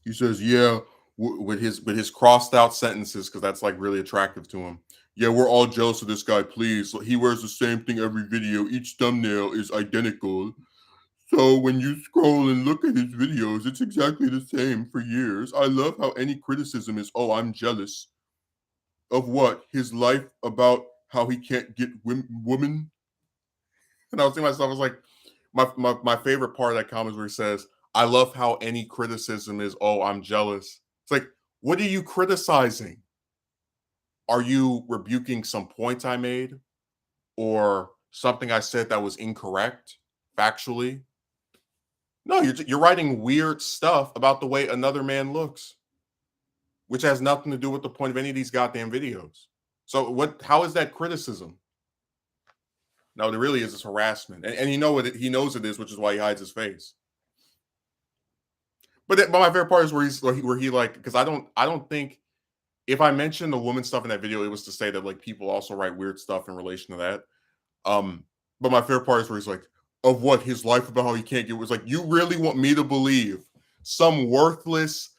He says, "Yeah," with his crossed out sentences because that's like really attractive to him. Yeah, we're all jealous of this guy. Please, he wears the same thing every video. Each thumbnail is identical. So when you scroll and look at his videos, it's exactly the same for years. I love how any criticism is, oh, I'm jealous of what his life about how he can't get women. And I was thinking to myself, I was like, my favorite part of that comment is where he says, I love how any criticism is, oh, I'm jealous. It's like, what are you criticizing? Are you rebuking some point I made or something I said that was incorrect factually? No, you're writing weird stuff about the way another man looks, which has nothing to do with the point of any of these goddamn videos. So how is that criticism? No, there really is this harassment. And you know what he knows it is, which is why he hides his face. But my favorite part is where he like, because I don't think if I mentioned the woman stuff in that video, it was to say that like people also write weird stuff in relation to that. Um, but my favorite part is where he's like, of what his life about how he can't get was like, you really want me to believe some worthless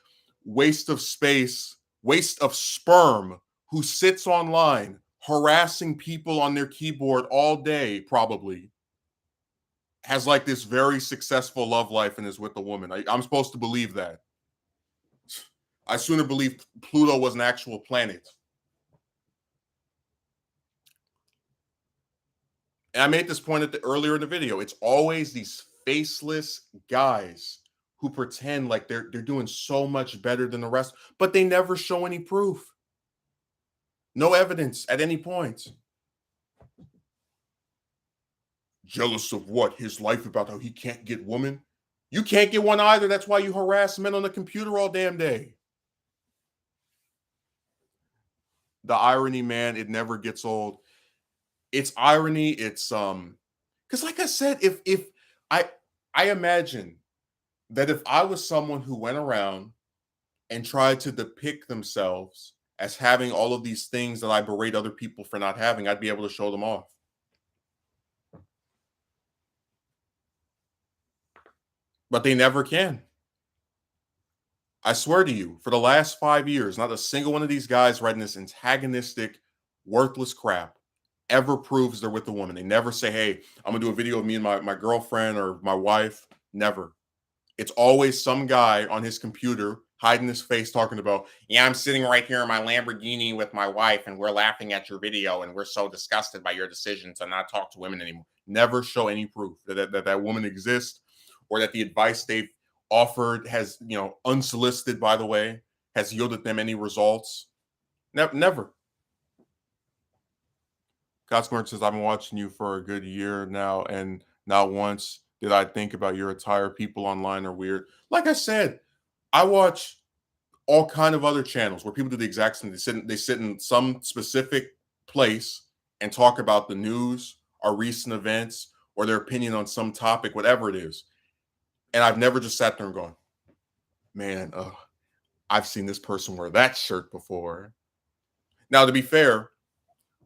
waste of space, waste of sperm who sits online harassing people on their keyboard all day, probably has like this very successful love life and is with a woman. I'm supposed to believe that. I sooner believe Pluto was an actual planet. And I made this point earlier in the video. It's always these faceless guys who pretend like they're doing so much better than the rest, but they never show any proof. No evidence at any point. Jealous of what? His life about how he can't get women? You can't get one either. That's why you harass men on the computer all damn day. The irony, man, it never gets old. It's irony. It's because like I said, if I I imagine that if I was someone who went around and tried to depict themselves as having all of these things that I berate other people for not having, I'd be able to show them off. But they never can. I swear to you, for the last 5 years, not a single one of these guys writing this antagonistic, worthless crap ever proves they're with a woman. They never say, hey, I'm gonna do a video of me and my girlfriend or my wife. Never. It's always some guy on his computer hiding his face talking about, yeah, I'm sitting right here in my Lamborghini with my wife and we're laughing at your video and we're so disgusted by your decision to not talk to women anymore. Never show any proof that woman exists or that the advice they've offered has, unsolicited, by the way, has yielded them any results. Never. Cosmart says, I've been watching you for a good year now, and not once did I think about your attire. People online are weird. Like I said, I watch all kind of other channels where people do the exact same. They sit in some specific place and talk about the news or recent events or their opinion on some topic, whatever it is. And I've never just sat there and gone, man, I've seen this person wear that shirt before. Now, to be fair,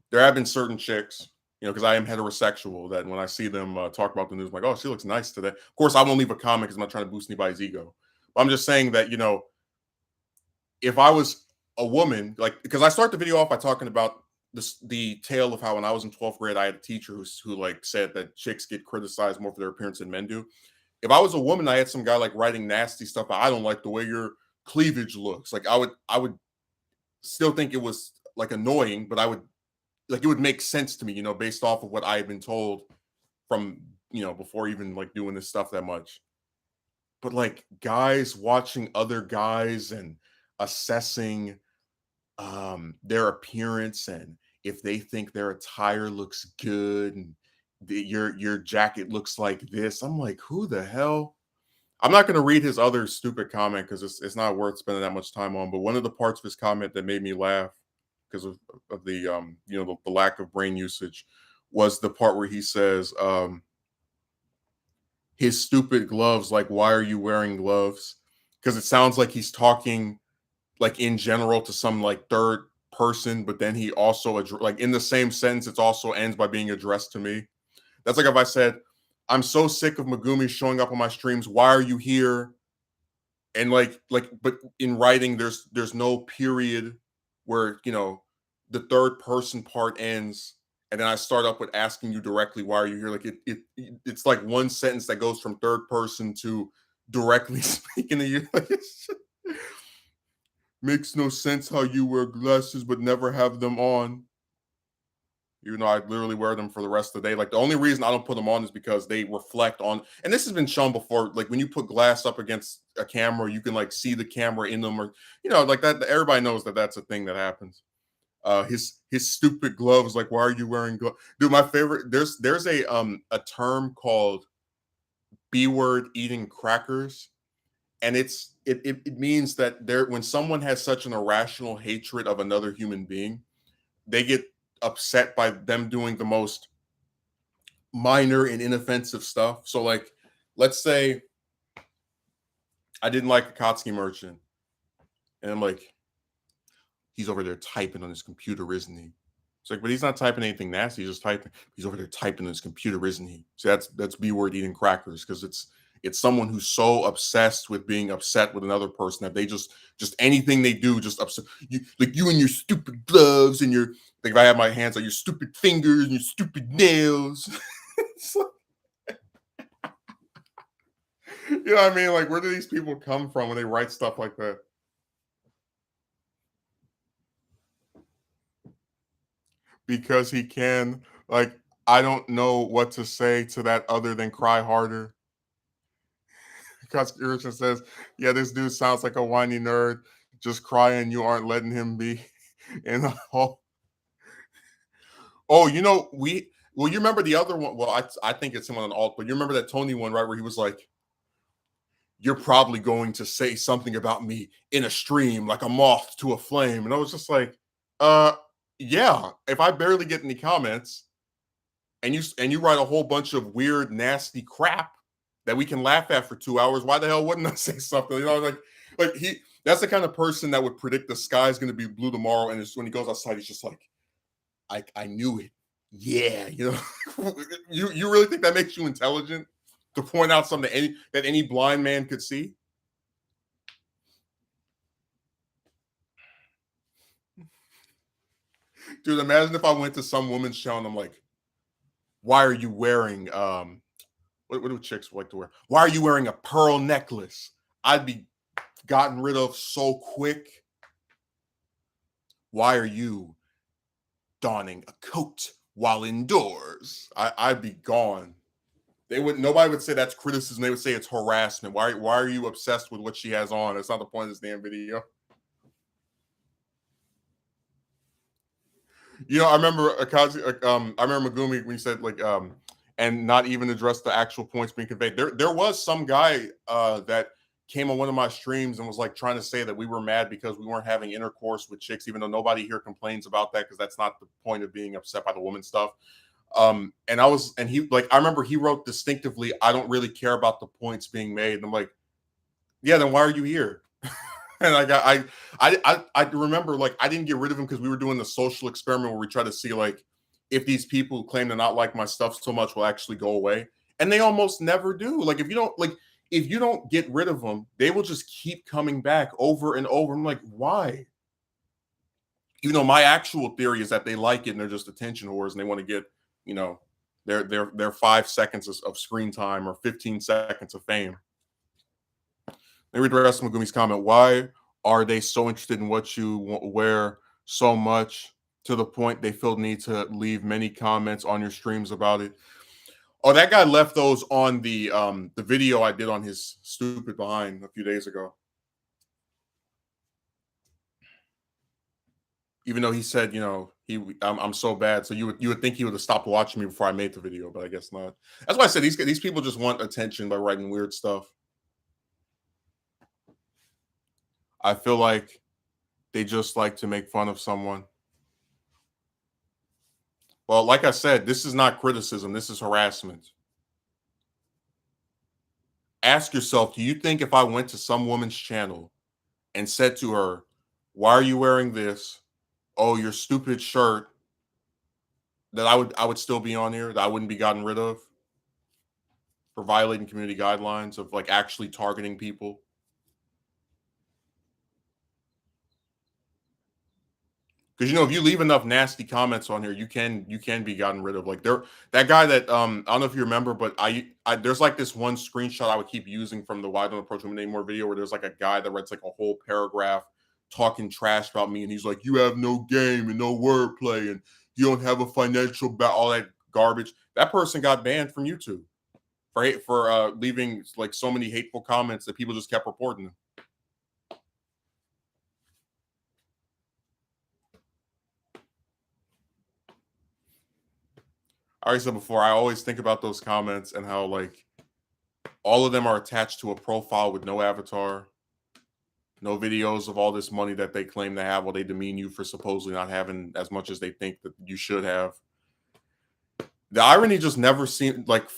there have been certain chicks, because I am heterosexual, that when I see them talk about the news, I'm like, oh, she looks nice today. Of course, I won't leave a comment because I'm not trying to boost anybody's ego. But I'm just saying that, if I was a woman, like, because I start the video off by talking about the tale of how when I was in 12th grade, I had a teacher who like said that chicks get criticized more for their appearance than men do. If I was a woman, I had some guy like writing nasty stuff. I don't like the way your cleavage looks. Like I would still think it was like annoying, but I would like it would make sense to me, based off of what I had been told from before even like doing this stuff that much. But like guys watching other guys and assessing their appearance and if they think their attire looks good and your jacket looks like this. I'm like, who the hell? I'm not going to read his other stupid comment because it's not worth spending that much time on. But one of the parts of his comment that made me laugh because of the the lack of brain usage was the part where he says his stupid gloves, like, why are you wearing gloves? Because it sounds like he's talking like in general to some like third person, but then he also like in the same sentence, it also ends by being addressed to me. That's like if I said, "I'm so sick of Megumi showing up on my streams. Why are you here?" And but in writing, there's no period where the third person part ends, and then I start up with asking you directly, "Why are you here?" Like it's like one sentence that goes from third person to directly speaking to you. Makes no sense how you wear glasses but never have them on. Even though I literally wear them for the rest of the day. Like the only reason I don't put them on is because they reflect on, and this has been shown before. Like when you put glass up against a camera, you can like see the camera in them, or like that. Everybody knows that that's a thing that happens. His stupid gloves. Like, why are you wearing gloves? Dude, my favorite. There's a term called B word eating crackers, and it means that when someone has such an irrational hatred of another human being, they get upset by them doing the most minor and inoffensive stuff. So like let's say I didn't like Akatsuki Merchant, and I'm like, he's over there typing on his computer, isn't he? It's like, but he's not typing anything nasty, he's just typing. He's over there typing on his computer, isn't he? So that's B word eating crackers, because it's someone who's so obsessed with being upset with another person that they just anything they do just upset you, like you and your stupid gloves and your, like if I have my hands like your stupid fingers and your stupid nails. You know what I mean? Like, where do these people come from when they write stuff like that? Because he can. Like, I don't know what to say to that other than cry harder. Because Irritan says, yeah, this dude sounds like a whiny nerd, just crying. You aren't letting him be in the hole. Oh, well, you remember the other one? Well, I think it's him on an alt, but you remember that Tony one, right? Where he was like, you're probably going to say something about me in a stream like a moth to a flame. And I was just like, uh, yeah, if I barely get any comments and you write a whole bunch of weird, nasty crap that we can laugh at for 2 hours, why the hell wouldn't I say something? Like that's the kind of person that would predict the sky's going to be blue tomorrow. And when he goes outside, he's just like, I knew it. Yeah. You really think that makes you intelligent to point out something that any blind man could see? Dude, imagine if I went to some woman's show and I'm like, why are you wearing what do chicks like to wear? Why are you wearing a pearl necklace? I'd be gotten rid of so quick. Why are you donning a coat while indoors? I'd be gone. Nobody would say that's criticism. They would say it's harassment. Why are you obsessed with what she has on? That's not the point of this damn video. I remember Akazi, I remember Megumi when he said like and not even address the actual points being conveyed. There was some guy that came on one of my streams and was like trying to say that we were mad because we weren't having intercourse with chicks, even though nobody here complains about that because that's not the point of being upset by the woman stuff. And he like I remember he wrote distinctively, I don't really care about the points being made. And I'm like, yeah, then why are you here? And like I remember like I didn't get rid of him because we were doing the social experiment where we try to see like if these people who claim to not like my stuff so much will actually go away, and they almost never do. Like if you don't get rid of them, they will just keep coming back over and over. I'm like, why? Even though my actual theory is that they like it and they're just attention whores and they want to get, you know, their 5 seconds of screen time or 15 seconds of fame. Let me read the rest of Megumi's comment. Why are they so interested in what you wear so much to the point they feel the need to leave many comments on your streams about it? Oh, that guy left those on the video I did on his stupid behind a few days ago. Even though he said, I'm so bad, so you would think he would have stopped watching me before I made the video, but I guess not. That's why I said these people just want attention by writing weird stuff. I feel like they just like to make fun of someone. Well, like I said, this is not criticism. This is harassment. Ask yourself, do you think if I went to some woman's channel and said to her, why are you wearing this? Oh, your stupid shirt, that I would still be on here, that I wouldn't be gotten rid of for violating community guidelines of like actually targeting people? Because if you leave enough nasty comments on here, you can be gotten rid of. Like that guy that I don't know if you remember, but I there's like this one screenshot I would keep using from the Why Don't Approach Women Anymore video where there's like a guy that writes like a whole paragraph talking trash about me, and he's like, you have no game and no wordplay, and you don't have a financial all that garbage. That person got banned from YouTube for leaving like so many hateful comments that people just kept reporting them. I already said before, I always think about those comments and how like all of them are attached to a profile with no avatar, no videos of all this money that they claim to have while they demean you for supposedly not having as much as they think that you should have. The irony just never seemed like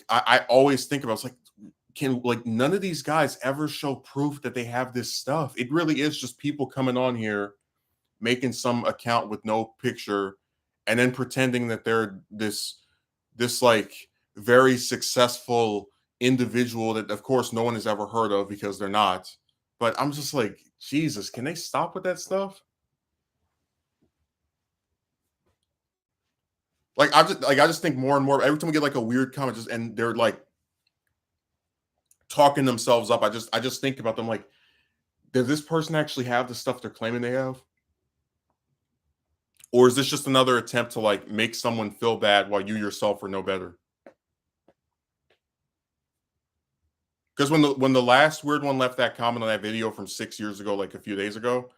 I always think about, it's like, can like none of these guys ever show proof that they have this stuff? It really is just people coming on here making some account with no picture and then pretending that they're this like very successful individual that of course no one has ever heard of because they're not. But I'm just like, Jesus, can they stop with that stuff? Like I just think more and more every time we get like a weird comment and they're like talking themselves up, I just think about them like, does this person actually have the stuff they're claiming they have? Or is this just another attempt to like make someone feel bad while you yourself are no better? Because when the last weird one left that comment on that video from 6 years ago, like a few days ago,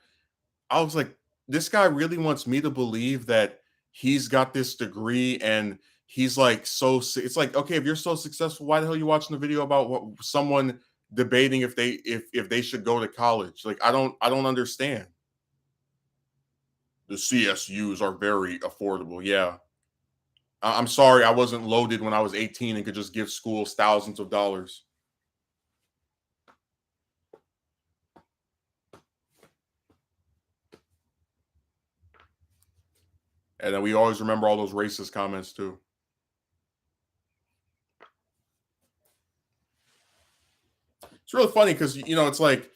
I was like, this guy really wants me to believe that he's got this degree and he's like it's like, okay, if you're so successful, why the hell are you watching the video about someone debating if they should go to college? Like, I don't understand. The CSUs are very affordable. Yeah. I'm sorry I wasn't loaded when I was 18 and could just give schools thousands of dollars. And then we always remember all those racist comments too. It's really funny because it's like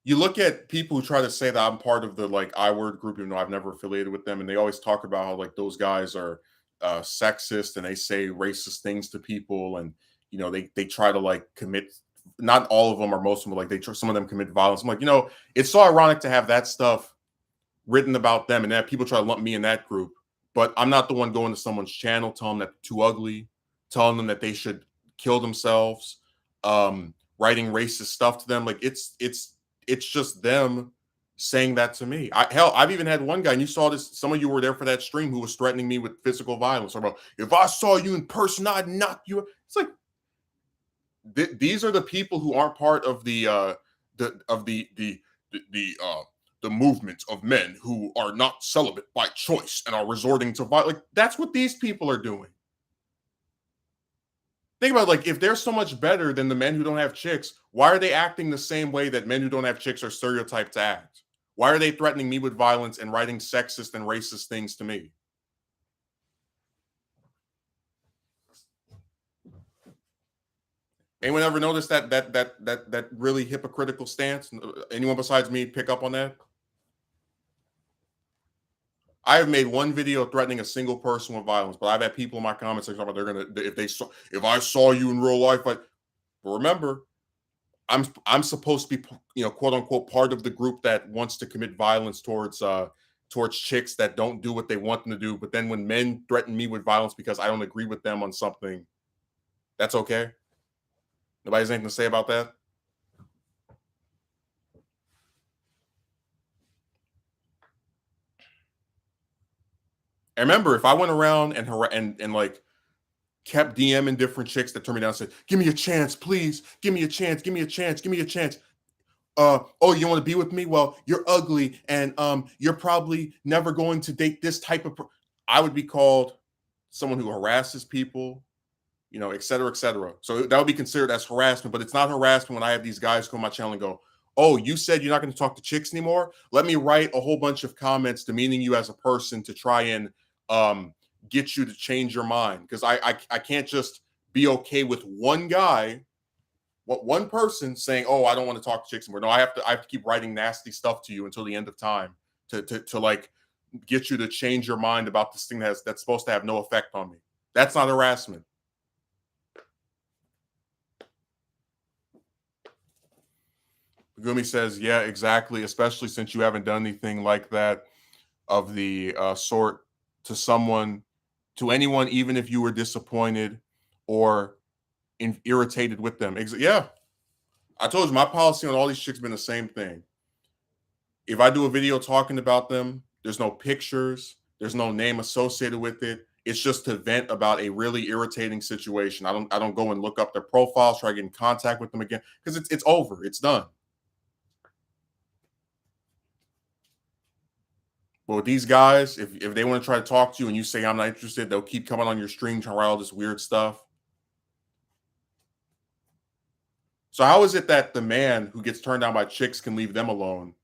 you look at people who try to say that I'm part of the like I word group, even though I've never affiliated with them, and they always talk about how like those guys are sexist and they say racist things to people, and they try to like commit. Not all of them or most of them, like some of them commit violence. I'm like, it's so ironic to have that stuff written about them, and that people try to lump me in that group. But I'm not the one going to someone's channel telling them that they're too ugly, telling them that they should kill themselves, writing racist stuff to them. Like it's just them saying that to me. I've even had one guy, and you saw this. Some of you were there for that stream, who was threatening me with physical violence. About, if I saw you in person, I'd knock you. It's like these are the people who aren't part of the movement of men who are not celibate by choice and are resorting to violence. Like, that's what these people are doing. Think about it, like, if they're so much better than the men who don't have chicks, why are they acting the same way that men who don't have chicks are stereotyped to act? Why are they threatening me with violence and writing sexist and racist things to me? Anyone ever notice that really hypocritical stance? Anyone besides me pick up on that? I have made one video threatening a single person with violence, but I've had people in my comments section about they're gonna if I saw you in real life, like, but remember, I'm supposed to be, quote unquote, part of the group that wants to commit violence towards chicks that don't do what they want them to do. But then when men threaten me with violence because I don't agree with them on something, that's okay. Nobody has anything to say about that. And remember, if I went around and like kept DMing different chicks that turned me down and said, "Give me a chance, please. Give me a chance. Give me a chance. Give me a chance." Oh, you want to be with me? Well, you're ugly, and you're probably never going to date this type of. I would be called someone who harasses people, et cetera, et cetera. So that would be considered as harassment, but it's not harassment when I have these guys come on my channel and go, "Oh, you said you're not going to talk to chicks anymore? Let me write a whole bunch of comments demeaning you as a person to try and um, get you to change your mind." Because I can't just be okay with one guy, one person saying, "Oh, I don't want to talk to chicks anymore." No, I have to keep writing nasty stuff to you until the end of time to like get you to change your mind about this thing that's supposed to have no effect on me. That's not harassment. Gumi says, "Yeah, exactly. Especially since you haven't done anything like that of the sort to someone, to anyone, even if you were disappointed or irritated with them." Yeah, I told you my policy on all these chicks been the same thing. If I do a video talking about them, there's no pictures, there's no name associated with it. It's just to vent about a really irritating situation. I don't go and look up their profiles, try to get in contact with them again because it's over. It's done. But with these guys, if they want to try to talk to you and you say I'm not interested, they'll keep coming on your stream trying to write all this weird stuff. So how is it that the man who gets turned down by chicks can leave them alone,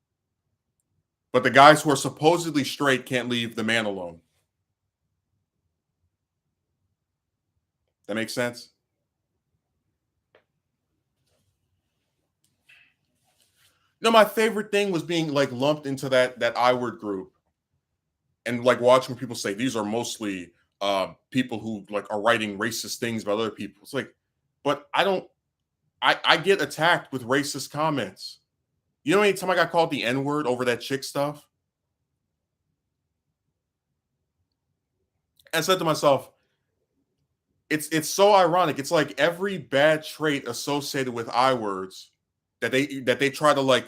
but the guys who are supposedly straight can't leave the man alone? That makes sense. No, my favorite thing was being like lumped into that I word group and like watching people say these are mostly people who like are writing racist things about other people. It's like, but I don't. I get attacked with racist comments. You know, anytime I got called the N word over that chick stuff, I said to myself, it's so ironic. It's like every bad trait associated with I words that they try to like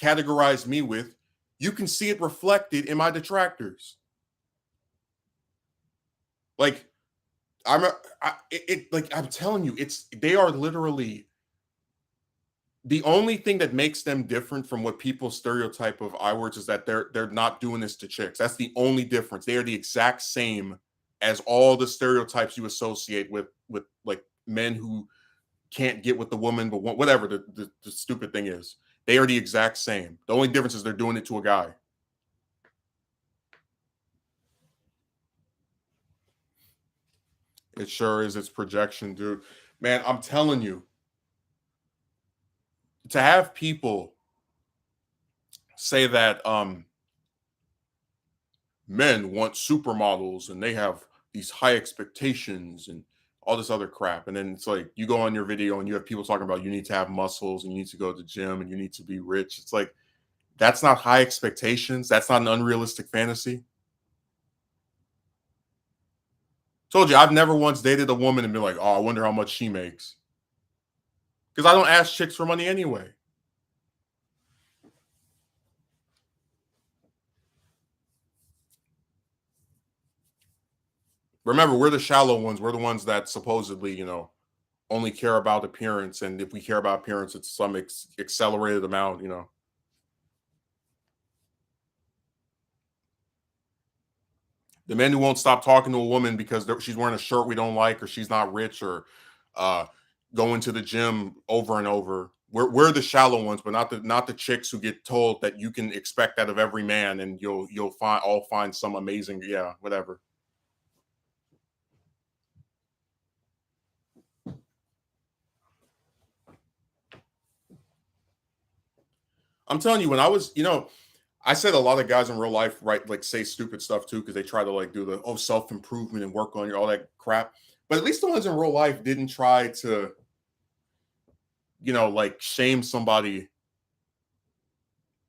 categorize me with, you can see it reflected in my detractors. Like like I'm telling you, they are literally the only thing that makes them different from what people stereotype of I words is that they're not doing this to chicks. That's the only difference. They are the exact same as all the stereotypes you associate with like men who can't get with the woman, but whatever the stupid thing is. They are the exact same. The only difference is they're doing it to a guy. It sure is. It's projection, dude. Man, I'm telling you, to have people say that men want supermodels and they have these high expectations and all this other crap. And then it's like you go on your video and you have people talking about you need to have muscles and you need to go to the gym and you need to be rich. It's like that's not high expectations. That's not an unrealistic fantasy. Told you I've never once dated a woman and been like, oh, I wonder how much she makes. Because I don't ask chicks for money anyway. Remember, we're the shallow ones. We're the ones that supposedly, only care about appearance. And if we care about appearance, it's some accelerated amount. The men who won't stop talking to a woman because she's wearing a shirt we don't like, or she's not rich, or uh, going to the gym over and over. We're the shallow ones, but not the chicks who get told that you can expect that of every man, and you'll find some amazing, yeah, whatever. I'm telling you, when I was, I said a lot of guys in real life, right, like say stupid stuff too, because they try to like do the self improvement and work on your all that crap. But at least the ones in real life didn't try to, like shame somebody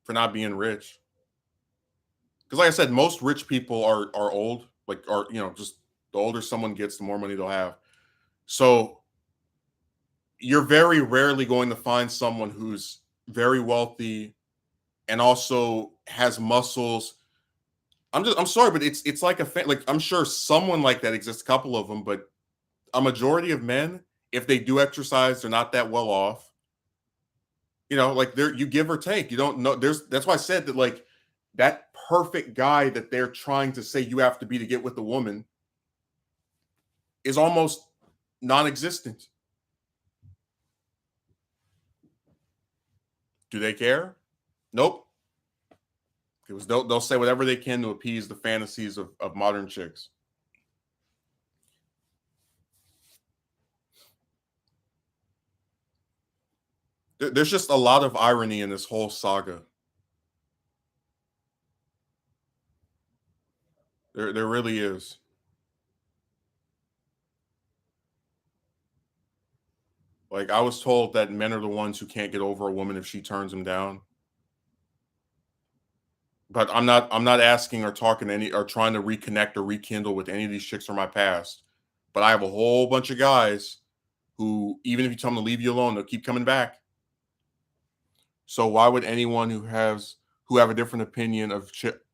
for not being rich. Because like I said, most rich people are old, like are just the older someone gets, the more money they'll have. So you're very rarely going to find someone who's very wealthy and also has muscles. I'm sorry, but it's like like I'm sure someone like that exists, a couple of them, but a majority of men, if they do exercise, they're not that well off. Like they're you give or take. You don't know. That's why I said that like that perfect guy that they're trying to say you have to be to get with a woman is almost non-existent. Do they care? Nope. It was they'll say whatever they can to appease the fantasies of modern chicks. There's just a lot of irony in this whole saga. There really is. Like I was told that men are the ones who can't get over a woman if she turns them down. But I'm not asking or talking to any or trying to reconnect or rekindle with any of these chicks from my past. But I have a whole bunch of guys who, even if you tell them to leave you alone, they'll keep coming back. So why would anyone who have a different opinion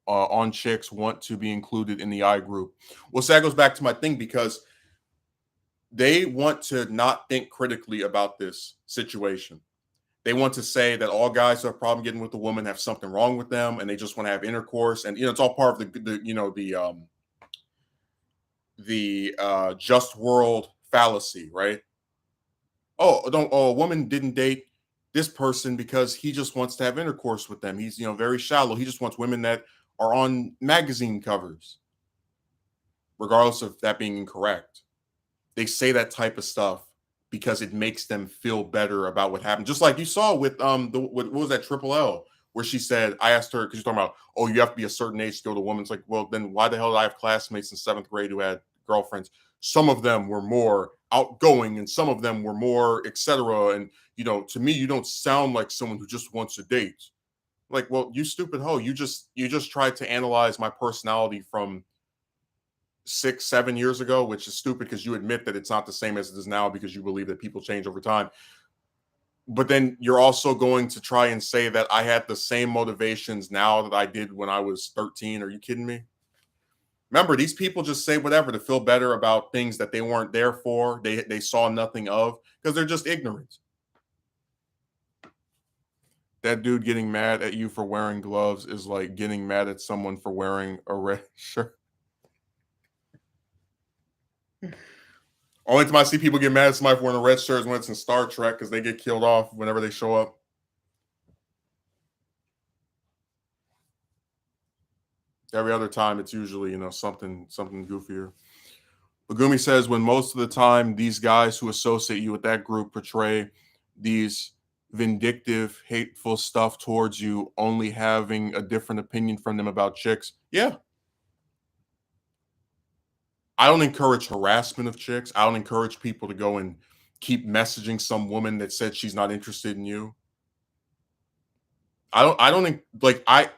on chicks want to be included in the I group? Well, so that goes back to my thing because they want to not think critically about this situation. They want to say that all guys who have a problem getting with a woman have something wrong with them, and they just want to have intercourse, and it's all part of the just world fallacy, right? Oh, don't oh, a woman didn't date this person because he just wants to have intercourse with them. He's very shallow. He just wants women that are on magazine covers, regardless of that being incorrect. They say that type of stuff because it makes them feel better about what happened. Just like you saw with what was that Triple L where she said, I asked her because you're talking about, oh, you have to be a certain age to go to a woman. It's like, well, then why the hell did I have classmates in seventh grade who had girlfriends? Some of them were more outgoing and some of them were more, etc. And to me, you don't sound like someone who just wants a date. Like, well, you stupid hoe, you just tried to analyze my personality from 6, 7 years ago, which is stupid because you admit that it's not the same as it is now because you believe that people change over time. But then you're also going to try and say that I had the same motivations now that I did when I was 13. Are you kidding me? Remember, these people just say whatever to feel better about things that they weren't there for, they saw nothing of, because they're just ignorant. That dude getting mad at you for wearing gloves is like getting mad at someone for wearing a red shirt. Only time I see people get mad at somebody for wearing a red shirt is when it's in Star Trek because they get killed off whenever they show up. Every other time, it's usually something goofier. Bagumi says when most of the time these guys who associate you with that group portray these vindictive, hateful stuff towards you, only having a different opinion from them about chicks. Yeah, I don't encourage harassment of chicks. I don't encourage people to go and keep messaging some woman that said she's not interested in you. I don't like I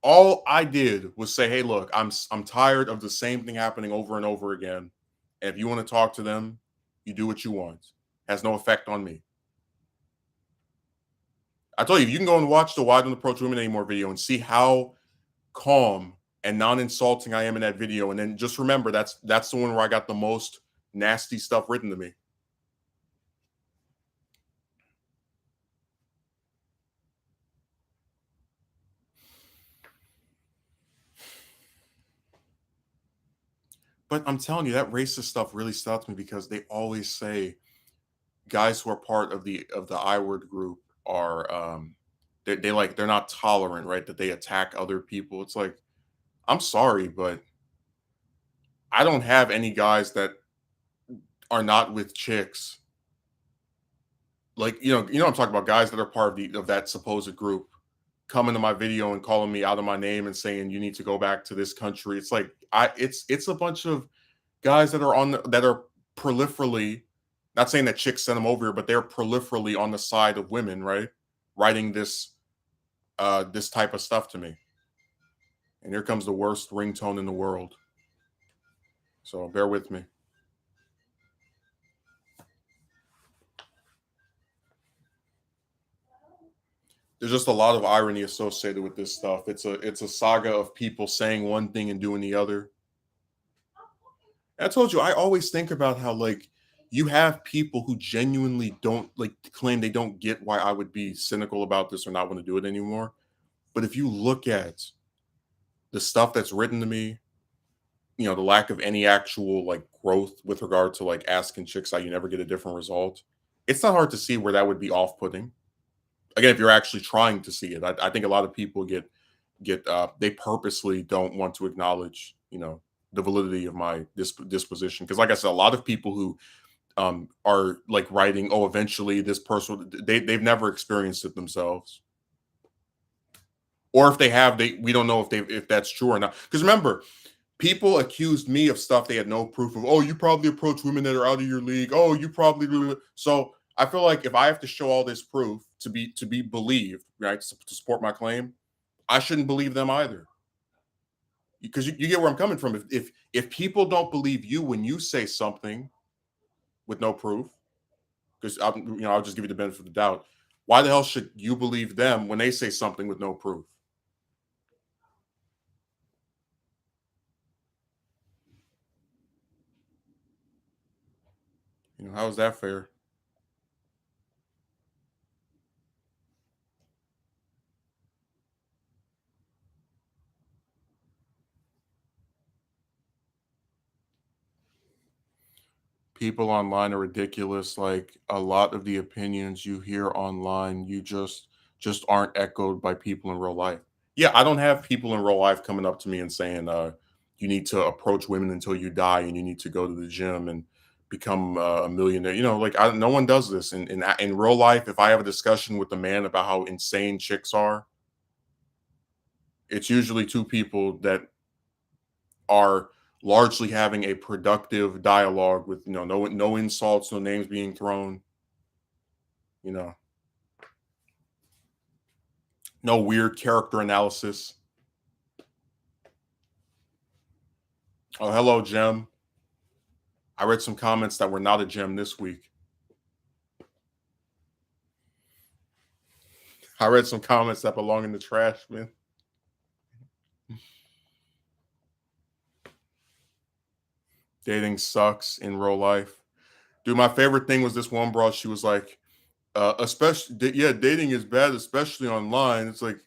all I did was say, "Hey, look, I'm tired of the same thing happening over and over again. And if you want to talk to them, you do what you want. Has no effect on me." I told you, you can go and watch the Why Don't Approach Women Anymore video and see how calm and non-insulting I am in that video. And then just remember that's the one where I got the most nasty stuff written to me. But I'm telling you, that racist stuff really stuck to me because they always say guys who are part of the I word group are they're not tolerant, right? That they attack other people. It's like, I'm sorry, but I don't have any guys that are not with chicks. Like, I'm talking about guys that are part of that supposed group coming to my video and calling me out of my name and saying you need to go back to this country. It's like it's a bunch of guys that are that are proliferally, not saying that chicks send them over here, but they're proliferally on the side of women, right? Writing this type of stuff to me. And here comes the worst ringtone in the world. So bear with me. There's just a lot of irony associated with this stuff. It's a saga of people saying one thing and doing the other. And I told you, I always think about how like you have people who genuinely don't like claim they don't get why I would be cynical about this or not want to do it anymore. But if you look at the stuff that's written to me, the lack of any actual like growth with regard to like asking chicks out, you never get a different result. It's not hard to see where that would be off-putting. Again, if you're actually trying to see it, I think a lot of people get they purposely don't want to acknowledge the validity of my disposition, because like I said, a lot of people who are like writing, oh, eventually this person, they've never experienced it themselves, or if they have, we don't know if that's true or not. Because remember, people accused me of stuff they had no proof of. Oh, you probably approach women that are out of your league. Oh, you probably do. So I feel like if I have to show all this proof to be believed, right, to support my claim, I shouldn't believe them either. Because you get where I'm coming from. If people don't believe you when you say something with no proof, because I'll just give you the benefit of the doubt. Why the hell should you believe them when they say something with no proof? How is that fair? People online are ridiculous. Like a lot of the opinions you hear online, you just aren't echoed by people in real life. Yeah, I don't have people in real life coming up to me and saying, you need to approach women until you die, and you need to go to the gym and become a millionaire. Like no one does this in real life. If I have a discussion with a man about how insane chicks are, it's usually two people that are largely having a productive dialogue with no insults, no names being thrown, you know, no weird character analysis. Oh, hello, Gem. I read some comments that were not a gem this week. I read some comments that belong in the trash, man. Dating sucks in real life. Dude, my favorite thing was this one broad. She was like, especially, yeah, dating is bad, especially online. It's like,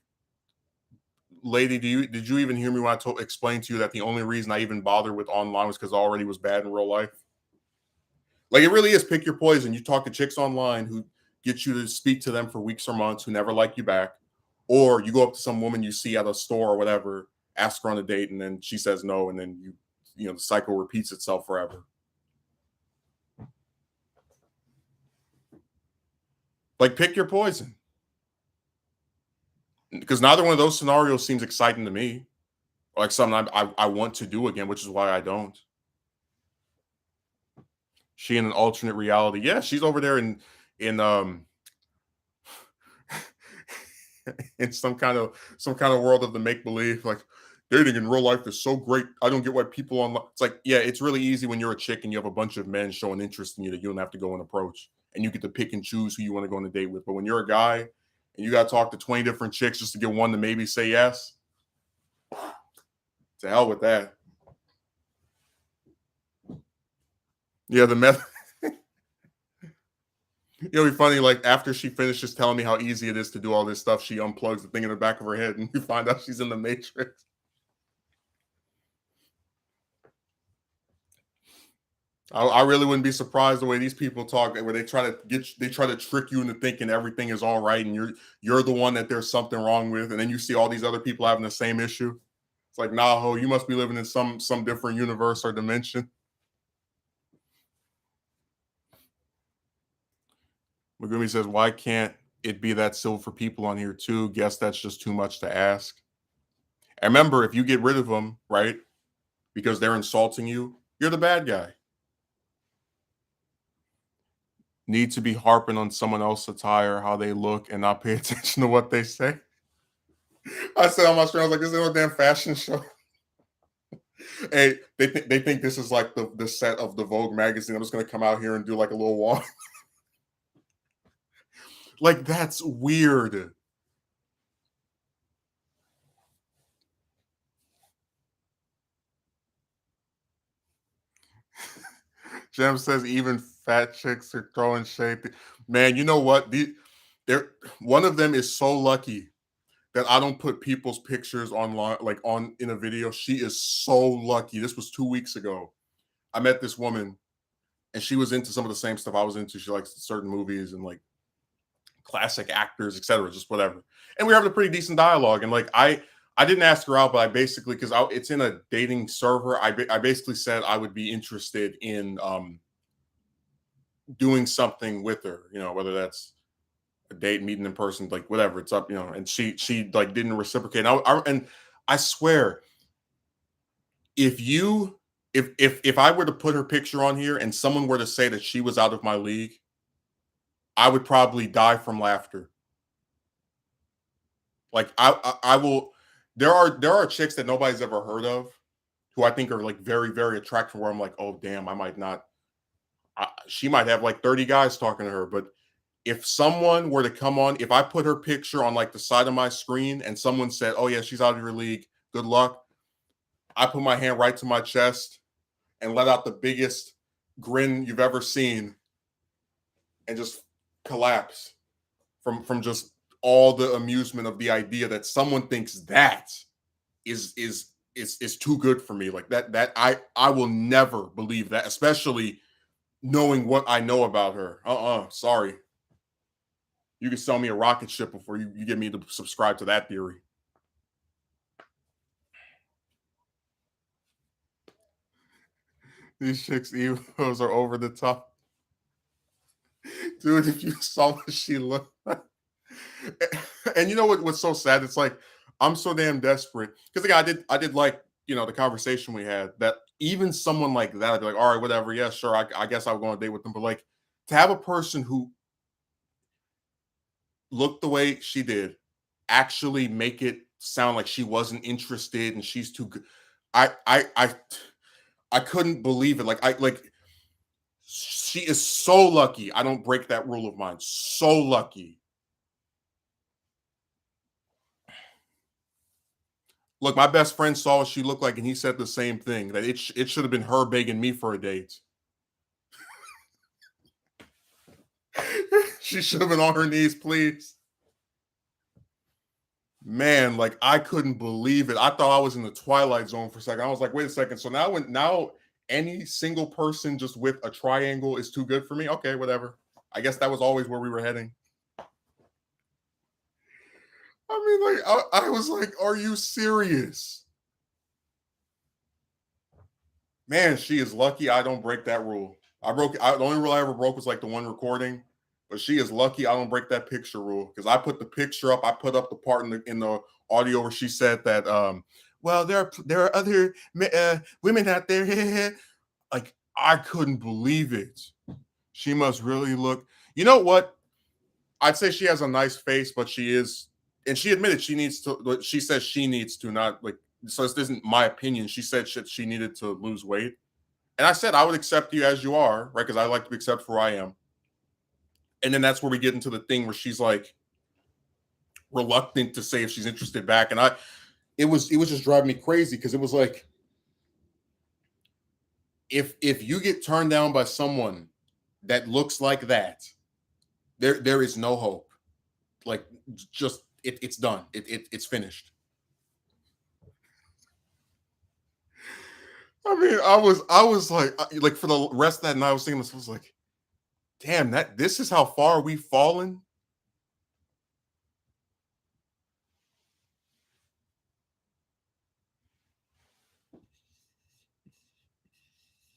lady, did you even hear me when I explained to you that the only reason I even bothered with online was because I already was bad in real life? Like, it really is pick your poison. You talk to chicks online who get you to speak to them for weeks or months, who never like you back, or you go up to some woman you see at a store or whatever, ask her on a date, and then she says no, and then the cycle repeats itself forever. Like, pick your poison, because neither one of those scenarios seems exciting to me, like something I want to do again, which is why I don't. She in an alternate reality, yeah, she's over there in in some kind of world of the make believe. Like, dating in real life is so great. I don't get why people online. It's like, yeah, it's really easy when you're a chick and you have a bunch of men showing interest in you that you don't have to go and approach, and you get to pick and choose who you want to go on a date with. But when you're a guy and you got to talk to 20 different chicks just to get one to maybe say yes, to hell with that. Yeah, the method. It'll be funny, like after she finishes telling me how easy it is to do all this stuff, she unplugs the thing in the back of her head, and you find out she's in the Matrix. I really wouldn't be surprised the way these people talk, where they try to trick you into thinking everything is all right, and you're the one that there's something wrong with, and then you see all these other people having the same issue. It's like, nah, ho, you must be living in some different universe or dimension. Megumi says, why can't it be that civil for people on here too. Guess that's just too much to ask. And remember, if you get rid of them, right, because they're insulting you, you're the bad guy. Need to be harping on someone else's attire, how they look, and not pay attention to what they say. I said on my stream, I was like, "This is a damn fashion show." Hey, they think this is like the set of the Vogue magazine. I'm just gonna come out here and do like a little walk. Like that's weird. Jem says even fat chicks are throwing shade. Man, you know what? They're one of them is so lucky that I don't put people's pictures online, like on in a video. She is so lucky. This was 2 weeks ago. I met this woman, and she was into some of the same stuff I was into. She likes certain movies and like classic actors, etc. Just whatever. And we were having a pretty decent dialogue. And like I didn't ask her out, but I basically because it's in a dating server. I basically said I would be interested in doing something with her. You know, whether that's a date, meeting in person, like whatever. It's up. You know, and she like didn't reciprocate. And I swear, if you if I were to put her picture on here and someone were to say that she was out of my league, I would probably die from laughter. Like I will. There are chicks that nobody's ever heard of who I think are like very very attractive. Where I'm like, oh damn, I might not. She might have like 30 guys talking to her. But if someone were to come on, if I put her picture on like the side of my screen and someone said, oh yeah, she's out of your league, good luck. I put my hand right to my chest and let out the biggest grin you've ever seen and just collapse from just all the amusement of the idea that someone thinks that is too good for me. Like that I will never believe that, especially knowing what I know about her. Sorry. You can sell me a rocket ship before you get me to subscribe to that theory. These chicks' evos are over the top. Dude, if you saw what she looked like. And you know what's so sad? It's like I'm so damn desperate. Because again, I did like, the conversation we had that even someone like that, I'd be like, all right, whatever, yeah, sure. I guess I'll go on a date with them. But like to have a person who looked the way she did actually make it sound like she wasn't interested and she's too good. I couldn't believe it. Like she is so lucky. I don't break that rule of mine. So lucky. Look, my best friend saw what she looked like, and he said the same thing that it should have been her begging me for a date. She should have been on her knees, please. Man, like I couldn't believe it. I thought I was in the twilight zone for a second. I was like, wait a second. So now any single person just with a triangle is too good for me. Okay, whatever. I guess that was always where we were heading. I mean, like I was like, are you serious? Man, she is lucky I don't break that rule. The only rule I ever broke was like the one recording, but she is lucky I don't break that picture rule because I put the picture up. I put up the part in the audio where she said that well there are other women out there. Like I couldn't believe it. She must really look. You know what? I'd say she has a nice face, but she is, and she admitted she needs to. She says she needs to, not like. So this isn't my opinion. She said she needed to lose weight. And I said I would accept you as you are, right? Because I like to be accepted for who I am. And then that's where we get into the thing where she's like reluctant to say if she's interested back. And it was just driving me crazy because it was like if you get turned down by someone that looks like that, there is no hope. Like just it's done. It's finished. I mean, I was like for the rest of that night, I was thinking this, I was like, damn, that this is how far we've fallen.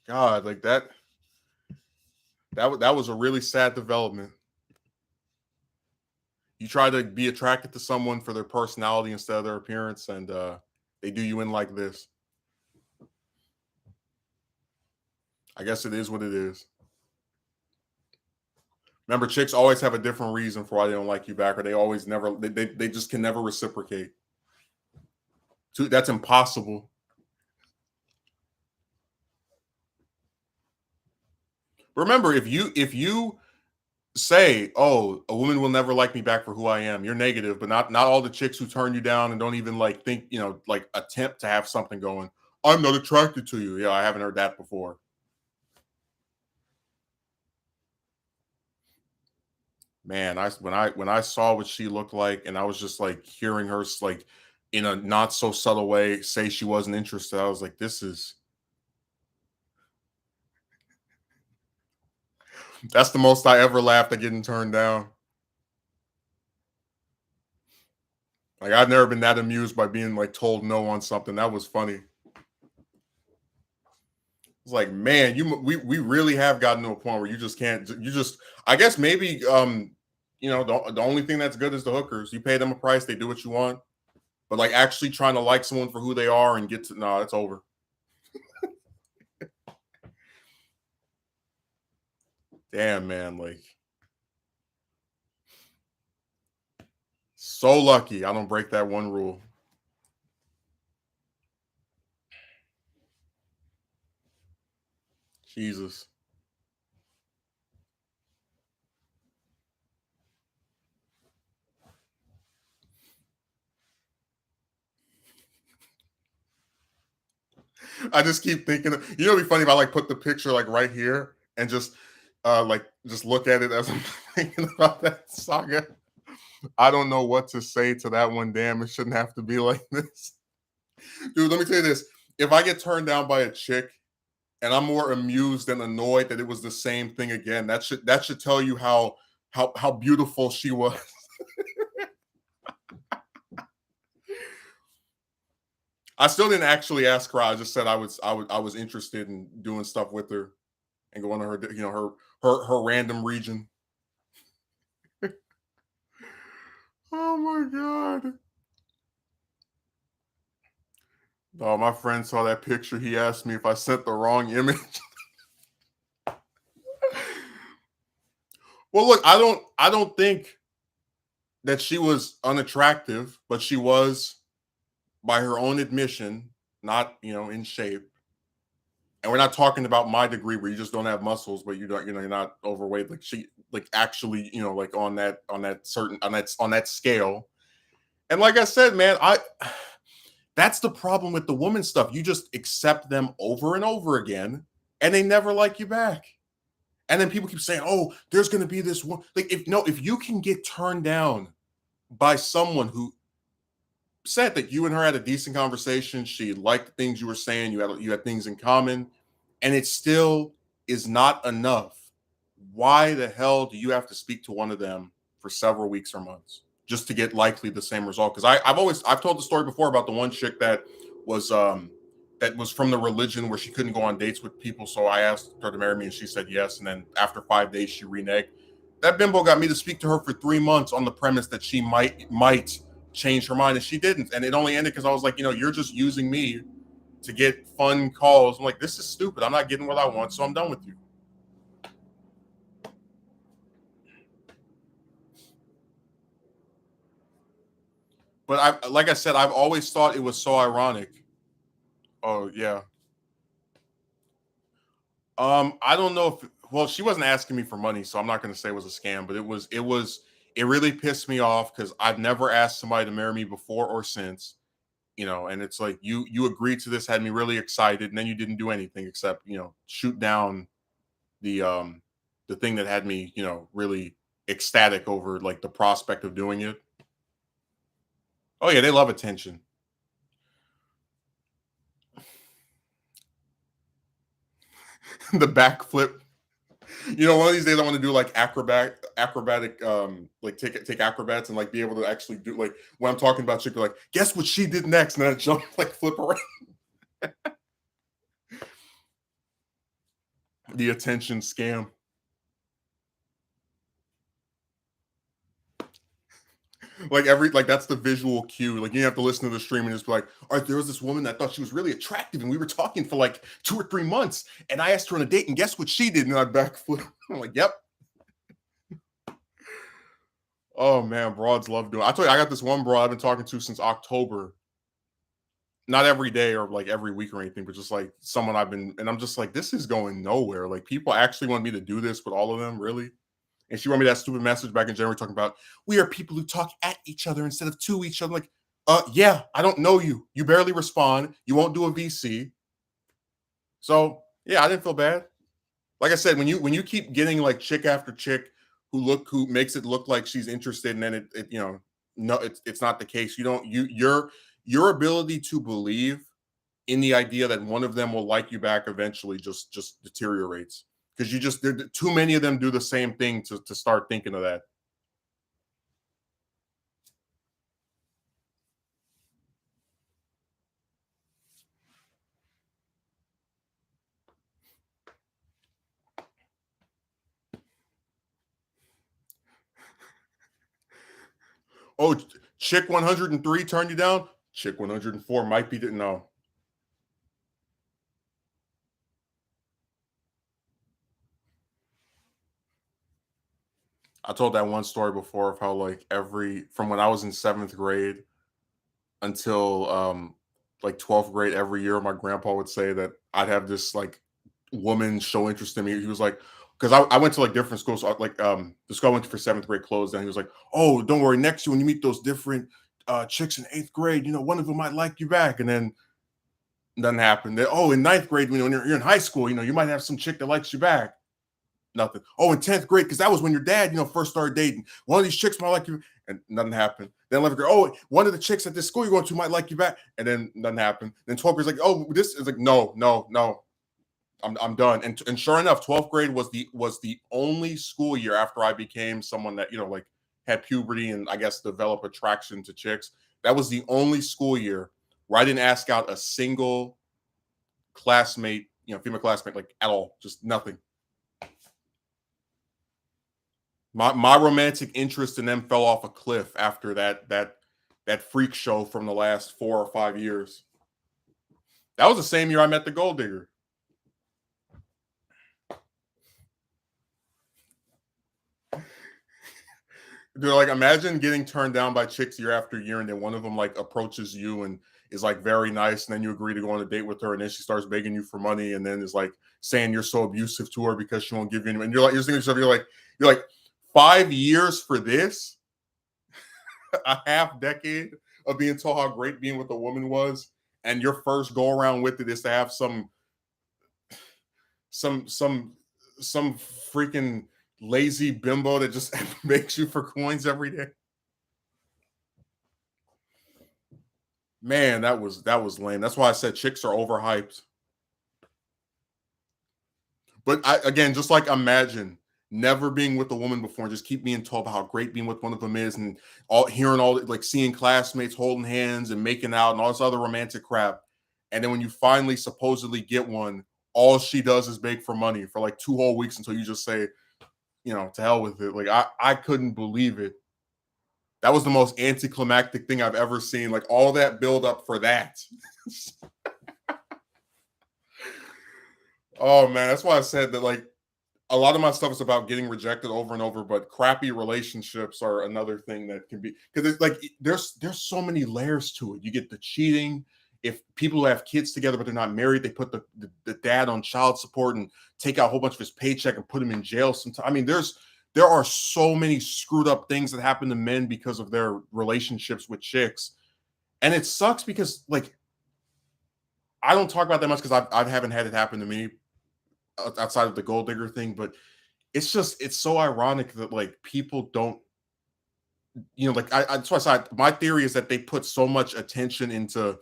God, like that was a really sad development. You try to be attracted to someone for their personality instead of their appearance, and they do you in like this. I guess it is what it is. Remember, chicks always have a different reason for why they don't like you back, or they always never they just can never reciprocate. That's impossible. Remember, if you say, "Oh, a woman will never like me back for who I am," you're negative, but not all the chicks who turn you down and don't even like think, like attempt to have something going. I'm not attracted to you. Yeah, I haven't heard that before. Man, when I saw what she looked like, and I was just like hearing her like in a not so subtle way say she wasn't interested, I was like, this is that's the most I ever laughed at getting turned down. Like I've never been that amused by being like told no on something. That was funny. It's like, man, we really have gotten to a point where you just can't. You just, I guess maybe the only thing that's good is the hookers. You pay them a price, they do what you want. But like actually trying to like someone for who they are and get to no, it's over. Damn, man, like so lucky I don't break that one rule. Jesus. I just keep thinking it'd be funny if I like put the picture like right here and just like just look at it as I'm thinking about that saga. I don't know what to say to that one. Damn, it shouldn't have to be like this. Dude, let me tell you this. If I get turned down by a chick and I'm more amused than annoyed that it was the same thing again, that should tell you how beautiful she was. I still didn't actually ask her. I just said I was interested in doing stuff with her and going to her her random region. Oh my god. Oh, my friend saw that picture. He asked me if I sent the wrong image. Well, look, I don't think that she was unattractive, but she was, by her own admission, not in shape. And we're not talking about my degree where you just don't have muscles, but you don't, you're not overweight. Like she, like actually, like on that scale. And like I said, man, that's the problem with the woman stuff. You just accept them over and over again, and they never like you back. And then people keep saying, "Oh, there's going to be this one." Like, if you can get turned down by someone who said that you and her had a decent conversation, she liked the things you were saying, you had things in common, and it still is not enough. Why the hell do you have to speak to one of them for several weeks or months just to get likely the same result? Because I've told the story before about the one chick was that was from the religion where she couldn't go on dates with people. So I asked her to marry me and she said yes. And then after 5 days, she reneged. That bimbo got me to speak to her for 3 months on the premise that she might change her mind, and she didn't. And it only ended because I was like, you're just using me to get fun calls. I'm like, this is stupid. I'm not getting what I want, so I'm done with you. But like I said, I've always thought it was so ironic. Oh yeah. I don't know if well, she wasn't asking me for money, so I'm not going to say it was a scam, but it really pissed me off because I've never asked somebody to marry me before or since, and it's like you agreed to this, had me really excited, and then you didn't do anything except shoot down the um the thing that had me really ecstatic over like the prospect of doing it. Oh yeah, they love attention. The backflip. One of these days I want to do like acrobatic, like take acrobats and like be able to actually do like when I'm talking about chick, be like, guess what she did next, and then I jump like flip around. The attention scam. like that's the visual cue. Like you have to listen to the stream and just be like, all right, there was this woman that thought she was really attractive, and we were talking for like 2 or 3 months, and I asked her on a date, and guess what she did? And I backflip. I'm like, yep. Oh man, broads love doing. I told you, I got this one broad I've been talking to since October. Not every day or like every week or anything, but just like someone I've been, and I'm just like, this is going nowhere. Like people actually want me to do this with all of them, really. And she wrote me that stupid message back in January talking about we are people who talk at each other instead of to each other. I'm like, yeah, I don't know you. You barely respond. You won't do a VC. So yeah, I didn't feel bad. Like I said, when you keep getting like chick after chick who makes it look like she's interested, and then it no, it's not the case. You don't your ability to believe in the idea that one of them will like you back eventually just deteriorates because too many of them do the same thing to start thinking of that. Oh, chick 103 turned you down. Chick 104 might be no. I told that one story before of how like every from when I was in seventh grade until like 12th grade every year my grandpa would say that I'd have this like woman show interest in me. He was like, because I went to like different schools, so like the school I went to for seventh grade closed down. He was like, oh, don't worry, next year when you meet those different chicks in eighth grade, one of them might like you back. And then nothing happened. Then, oh, in ninth grade, when you're in high school, you might have some chick that likes you back. Nothing. Oh, in 10th grade, because that was when your dad, first started dating. One of these chicks might like you, and nothing happened. Then 11th grade, oh, one of the chicks at this school you're going to might like you back, and then nothing happened. Then 12th grade is like, oh, this is like, no, no, no, I'm done. And sure enough, 12th grade was the only school year after I became someone that like had puberty and I guess develop attraction to chicks. That was the only school year where I didn't ask out a single classmate, female classmate, like at all, just nothing. My romantic interest in them fell off a cliff after that freak show from the last 4 or 5 years. That was the same year I met the gold digger. Dude, like imagine getting turned down by chicks year after year, and then one of them like approaches you and is like very nice, and then you agree to go on a date with her, and then she starts begging you for money, and then is like saying you're so abusive to her because she won't give you any. And you're thinking to yourself, you're like 5 years for this, a half decade of being told how great being with a woman was, and your first go around with it is to have some some some freaking lazy bimbo that just makes you for coins every day. Man, that was lame. That's why I said chicks are overhyped. But again, just like imagine never being with a woman before and just keep being told about how great being with one of them is, and all hearing all like seeing classmates holding hands and making out and all this other romantic crap. And then when you finally supposedly get one, all she does is beg for money for like 2 whole weeks until you just say, to hell with it. Like I couldn't believe it. That was the most anticlimactic thing I've ever seen. Like all that build up for that. Oh man, that's why I said that like a lot of my stuff is about getting rejected over and over, but crappy relationships are another thing that can be because it's like there's so many layers to it. You get the cheating. If people who have kids together but they're not married, they put the dad on child support and take out a whole bunch of his paycheck and put him in jail sometimes. I mean, there are so many screwed up things that happen to men because of their relationships with chicks. And it sucks because like I don't talk about that much because I haven't had it happen to me outside of the gold digger thing, but it's so ironic that like people don't like that's why I said my theory is that they put so much attention into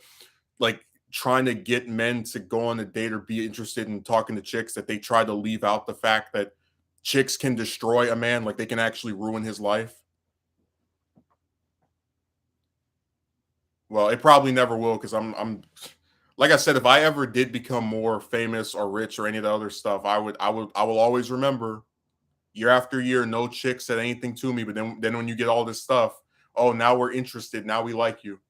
like trying to get men to go on a date or be interested in talking to chicks that they try to leave out the fact that chicks can destroy a man, like they can actually ruin his life. Well, it probably never will because I'm like I said, if I ever did become more famous or rich or any of the other stuff, I will always remember year after year, no chick said anything to me. But then when you get all this stuff, Oh, now we're interested. Now we like you.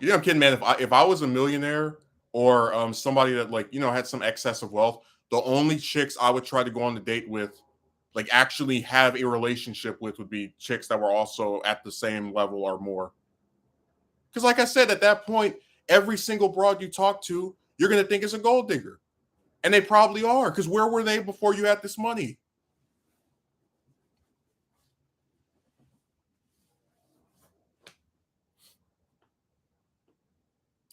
You know, I'm kidding, man. If I was a millionaire or somebody that like had some excess of wealth, the only chicks I would try to go on the date with, like actually have a relationship with, would be chicks that were also at the same level or more. Because, like I said, at that point, every single broad you talk to, you're gonna think is a gold digger, and they probably are. Because where were they before you had this money?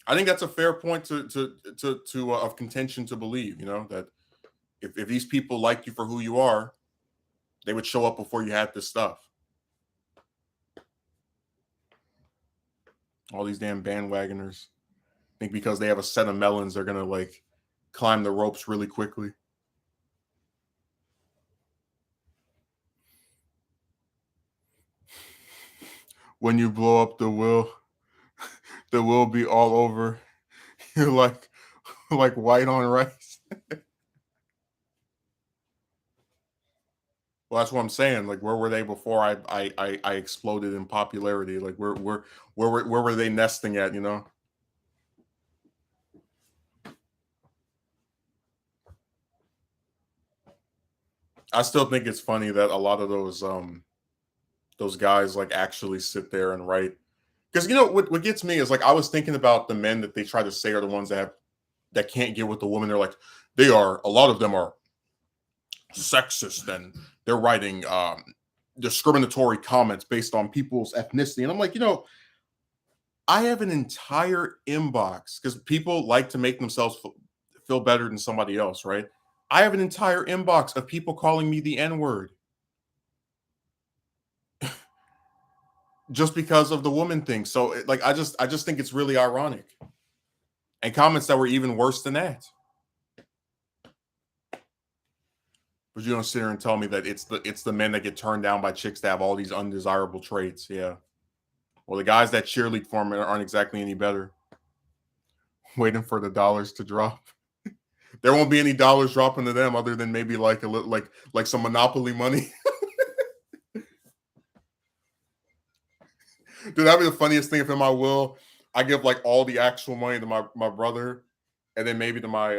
I think that's a fair point of contention to believe. That if these people liked you for who you are, they would show up before you had this stuff. All these damn bandwagoners think because they have a set of melons, they're gonna like climb the ropes really quickly. When you blow up the will be all over. You're like white on rice. Well, that's what I'm saying. Like, where were they before I exploded in popularity? Like, where were they nesting at? I still think it's funny that a lot of those guys like actually sit there and write. Because what gets me is like I was thinking about the men that they try to say are the ones that can't get with the woman. They're like, they are, a lot of them are sexist, and they're writing discriminatory comments based on people's ethnicity. And I'm like, I have an entire inbox because people like to make themselves feel better than somebody else, right? I have an entire inbox of people calling me the N word just because of the woman thing. So, like, I just think it's really ironic, and comments that were even worse than that. But you don't sit here and tell me that it's the men that get turned down by chicks that have all these undesirable traits. Yeah. Well, the guys that cheerlead for them aren't exactly any better. Waiting for the dollars to drop. There won't be any dollars dropping to them other than maybe like a little like some monopoly money. Dude, that'd be the funniest thing if in my will I give like all the actual money to my brother, and then maybe to my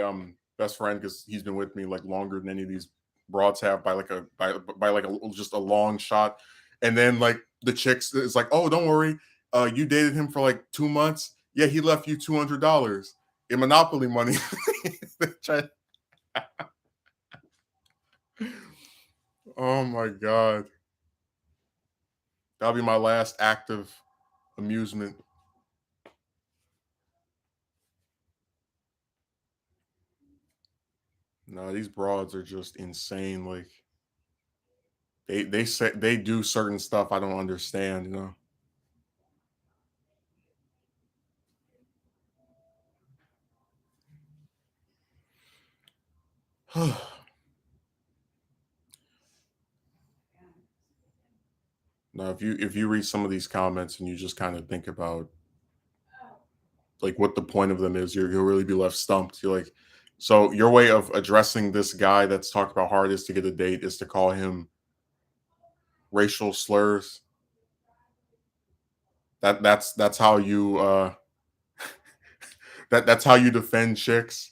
best friend because he's been with me like longer than any of these broads have by like just a long shot. And then like the chicks is like, oh, don't worry, you dated him for like 2 months. Yeah, he left you $200 in monopoly money. Oh my god, that'll be my last act of amusement. No, these broads are just insane. Like they say they do certain stuff I don't understand. Now, if you read some of these comments and you just kind of think about like what the point of them is, you'll really be left stumped. You're like, so your way of addressing this guy that's talked about hard is to get a date is to call him racial slurs. That's how you that's how you defend chicks.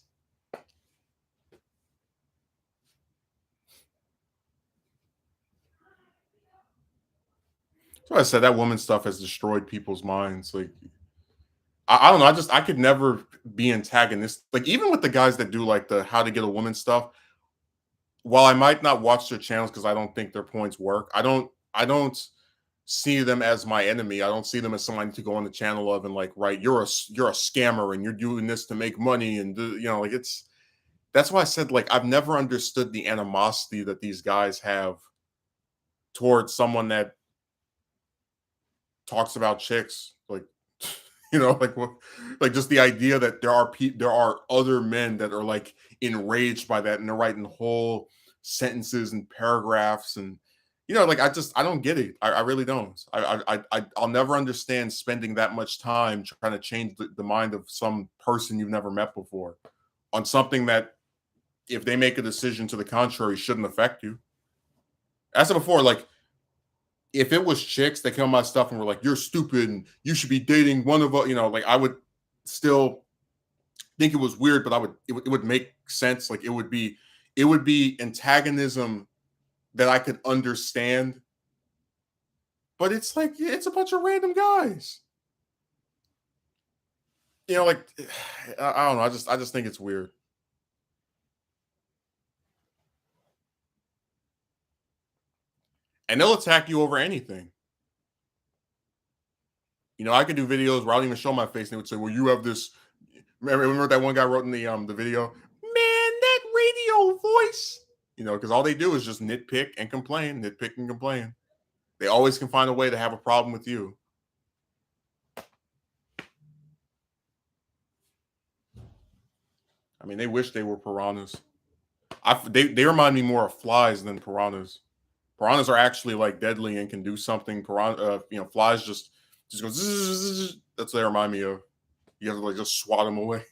So I said that woman stuff has destroyed people's minds. Like I don't know. I could never be antagonistic. Like even with the guys that do like the how to get a woman stuff, while I might not watch their channels because I don't think their points work, I don't see them as my enemy. I don't see them as someone to go on the channel of and like, right, you're a scammer and you're doing this to make money and like that's why I said like I've never understood the animosity that these guys have towards someone that talks about chicks. Like like what, like just the idea that there are other men that are like enraged by that and they're writing whole sentences and paragraphs and like I don't get it. I really don't. I'll never understand spending that much time trying to change the mind of some person you've never met before on something that if they make a decision to the contrary shouldn't affect you. As I said before, like if it was chicks that came on my stuff and were like, "You're stupid and you should be dating one of us," like I would still think it was weird, but it would make sense. Like it would be antagonism that I could understand. But it's like it's a bunch of random guys. Like I don't know. I just think it's weird. And they'll attack you over anything. I could do videos where I don't even show my face, and they would say, "Well, you have this." Remember that one guy wrote in the video, "Man, that radio voice." Because all they do is just nitpick and complain. They always can find a way to have a problem with you. I mean, they wish they were piranhas. They remind me more of flies than piranhas. Piranhas are actually like deadly and can do something. Flies just go. Zzz. That's what they remind me of. You have to like just swat them away.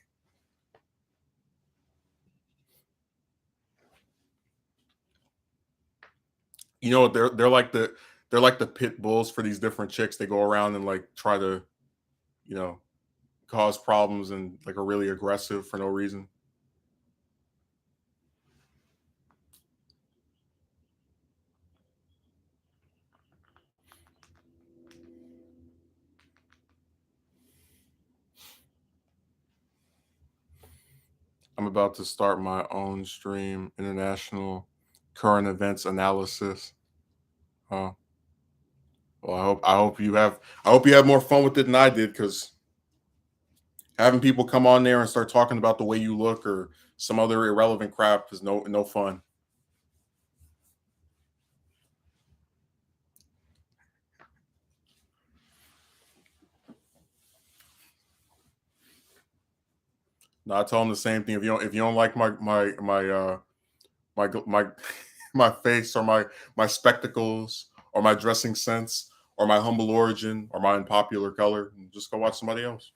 They're like the pit bulls for these different chicks. They go around and like try to, you know, cause problems and like are really aggressive for no reason. I'm about to start my own stream, international current events analysis. Uh, well, I hope you have more fun with it than I did, because having people come on there and start talking about the way you look or some other irrelevant crap is no fun. No, I tell them the same thing. If you don't like my my face or my spectacles or my dressing sense or my humble origin or my unpopular color, just go watch somebody else.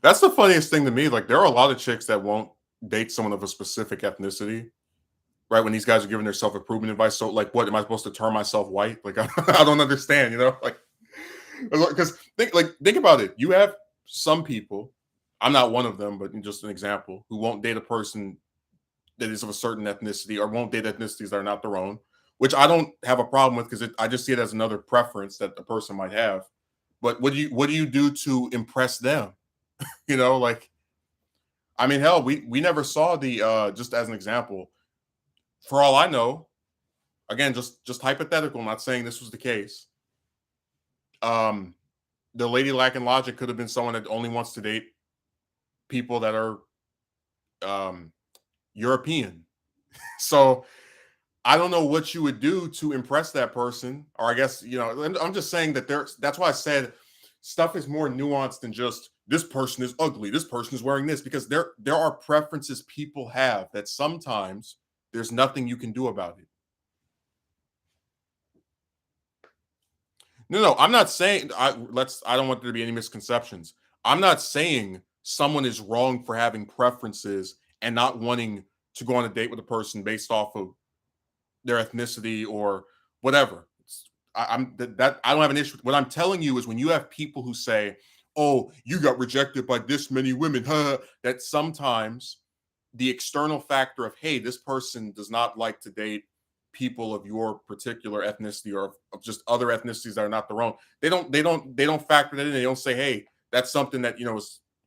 That's the funniest thing to me. Like, there are a lot of chicks that won't date someone of a specific ethnicity, right? When these guys are giving their self improvement advice. So, like, what am I supposed to turn myself white? Like, I don't understand. Like, because think about it. You have some people. I'm not one of them, but just an example, who won't date a person that is of a certain ethnicity or won't date ethnicities that are not their own, which I don't have a problem with, because I just see it as another preference that a person might have. But what do you do to impress them? Like, I mean, hell, we never saw the just as an example. For all I know, again, just hypothetical. I'm not saying this was the case. Um, the lady lacking logic could have been someone that only wants to date people that are um European. So I don't know what you would do to impress that person. Or I guess, I'm just saying that's why I said stuff is more nuanced than just this person is ugly, this person is wearing this, because there are preferences people have that sometimes there's nothing you can do about it. No, I'm not saying I don't want there to be any misconceptions. I'm not saying someone is wrong for having preferences and not wanting to go on a date with a person based off of their ethnicity or whatever. I'm that I don't have an issue. What I'm telling you is, when you have people who say, "Oh, you got rejected by this many women," that sometimes the external factor of, "Hey, this person does not like to date people of your particular ethnicity or of just other ethnicities that are not their own." They don't factor that in. They don't say, "Hey, that's something that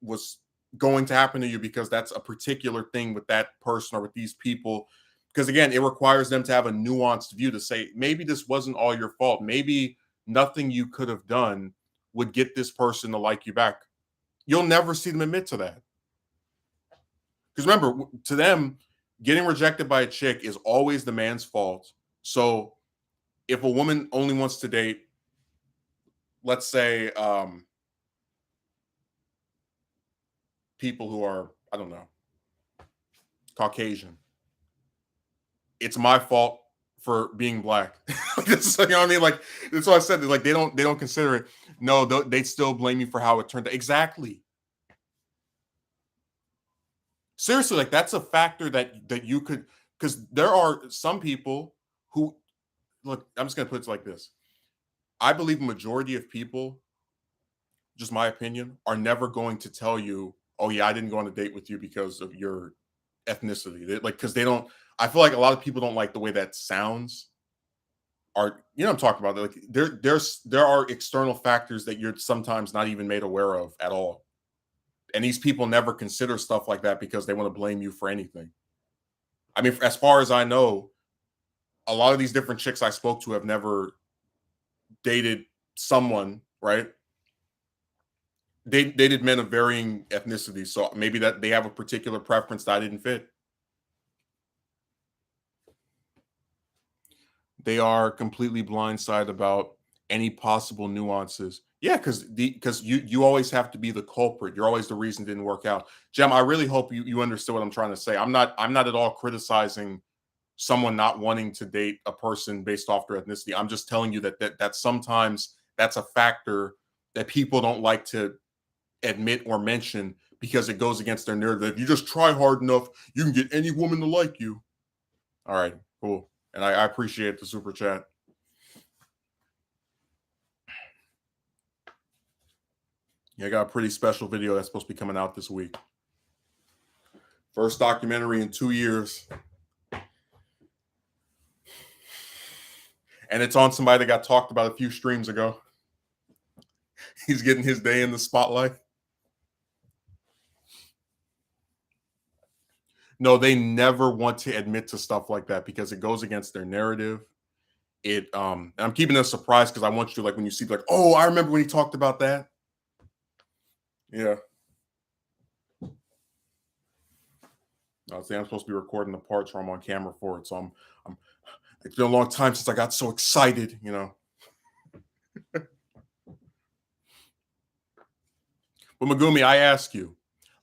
was going to happen to you because that's a particular thing with that person or with these people." Because again, it requires them to have a nuanced view to say, maybe this wasn't all your fault. Maybe nothing you could have done would get this person to like you back. You'll never see them admit to that. Because remember, to them, getting rejected by a chick is always the man's fault. So if a woman only wants to date, let's say, people who are, I don't know, Caucasian, it's my fault for being black. You know what I mean? Like, that's what I said. Like, they don't consider it. No, they still blame you for how it turned out. Exactly. Seriously, like, that's a factor that you could. because there are some people who look. I'm just gonna put it like this. I believe a majority of people, just my opinion, are never going to tell you, "Oh yeah, I didn't go on a date with you because of your ethnicity." Like because they don't. I feel like a lot of people don't like the way that sounds. Are you know what I'm talking about? Like there are external factors that you're sometimes not even made aware of at all, and these people never consider stuff like that because they want to blame you for anything. I mean, as far as I know, a lot of these different chicks I spoke to have never dated someone, right? They dated men of varying ethnicities, so maybe that they have a particular preference that I didn't fit. They are completely blindsided about any possible nuances. Yeah, because you always have to be the culprit. You're always the reason it didn't work out. Jem, I really hope you understood what I'm trying to say. I'm not at all criticizing someone not wanting to date a person based off their ethnicity. I'm just telling you that sometimes that's a factor that people don't like to admit or mention because it goes against their narrative. If you just try hard enough, you can get any woman to like you. All right, cool. And I appreciate the super chat. Yeah, I got a pretty special video that's supposed to be coming out this week. First documentary in 2 years. And it's on somebody that got talked about a few streams ago. He's getting his day in the spotlight. No, they never want to admit to stuff like that because it goes against their narrative. And I'm keeping it a surprise because I want you to, like, when you see, like, oh, I remember when he talked about that. Yeah. I was saying I'm supposed to be recording the parts where I'm on camera for it. So I'm it's been a long time since I got so excited, you know. But Megumi, I ask you,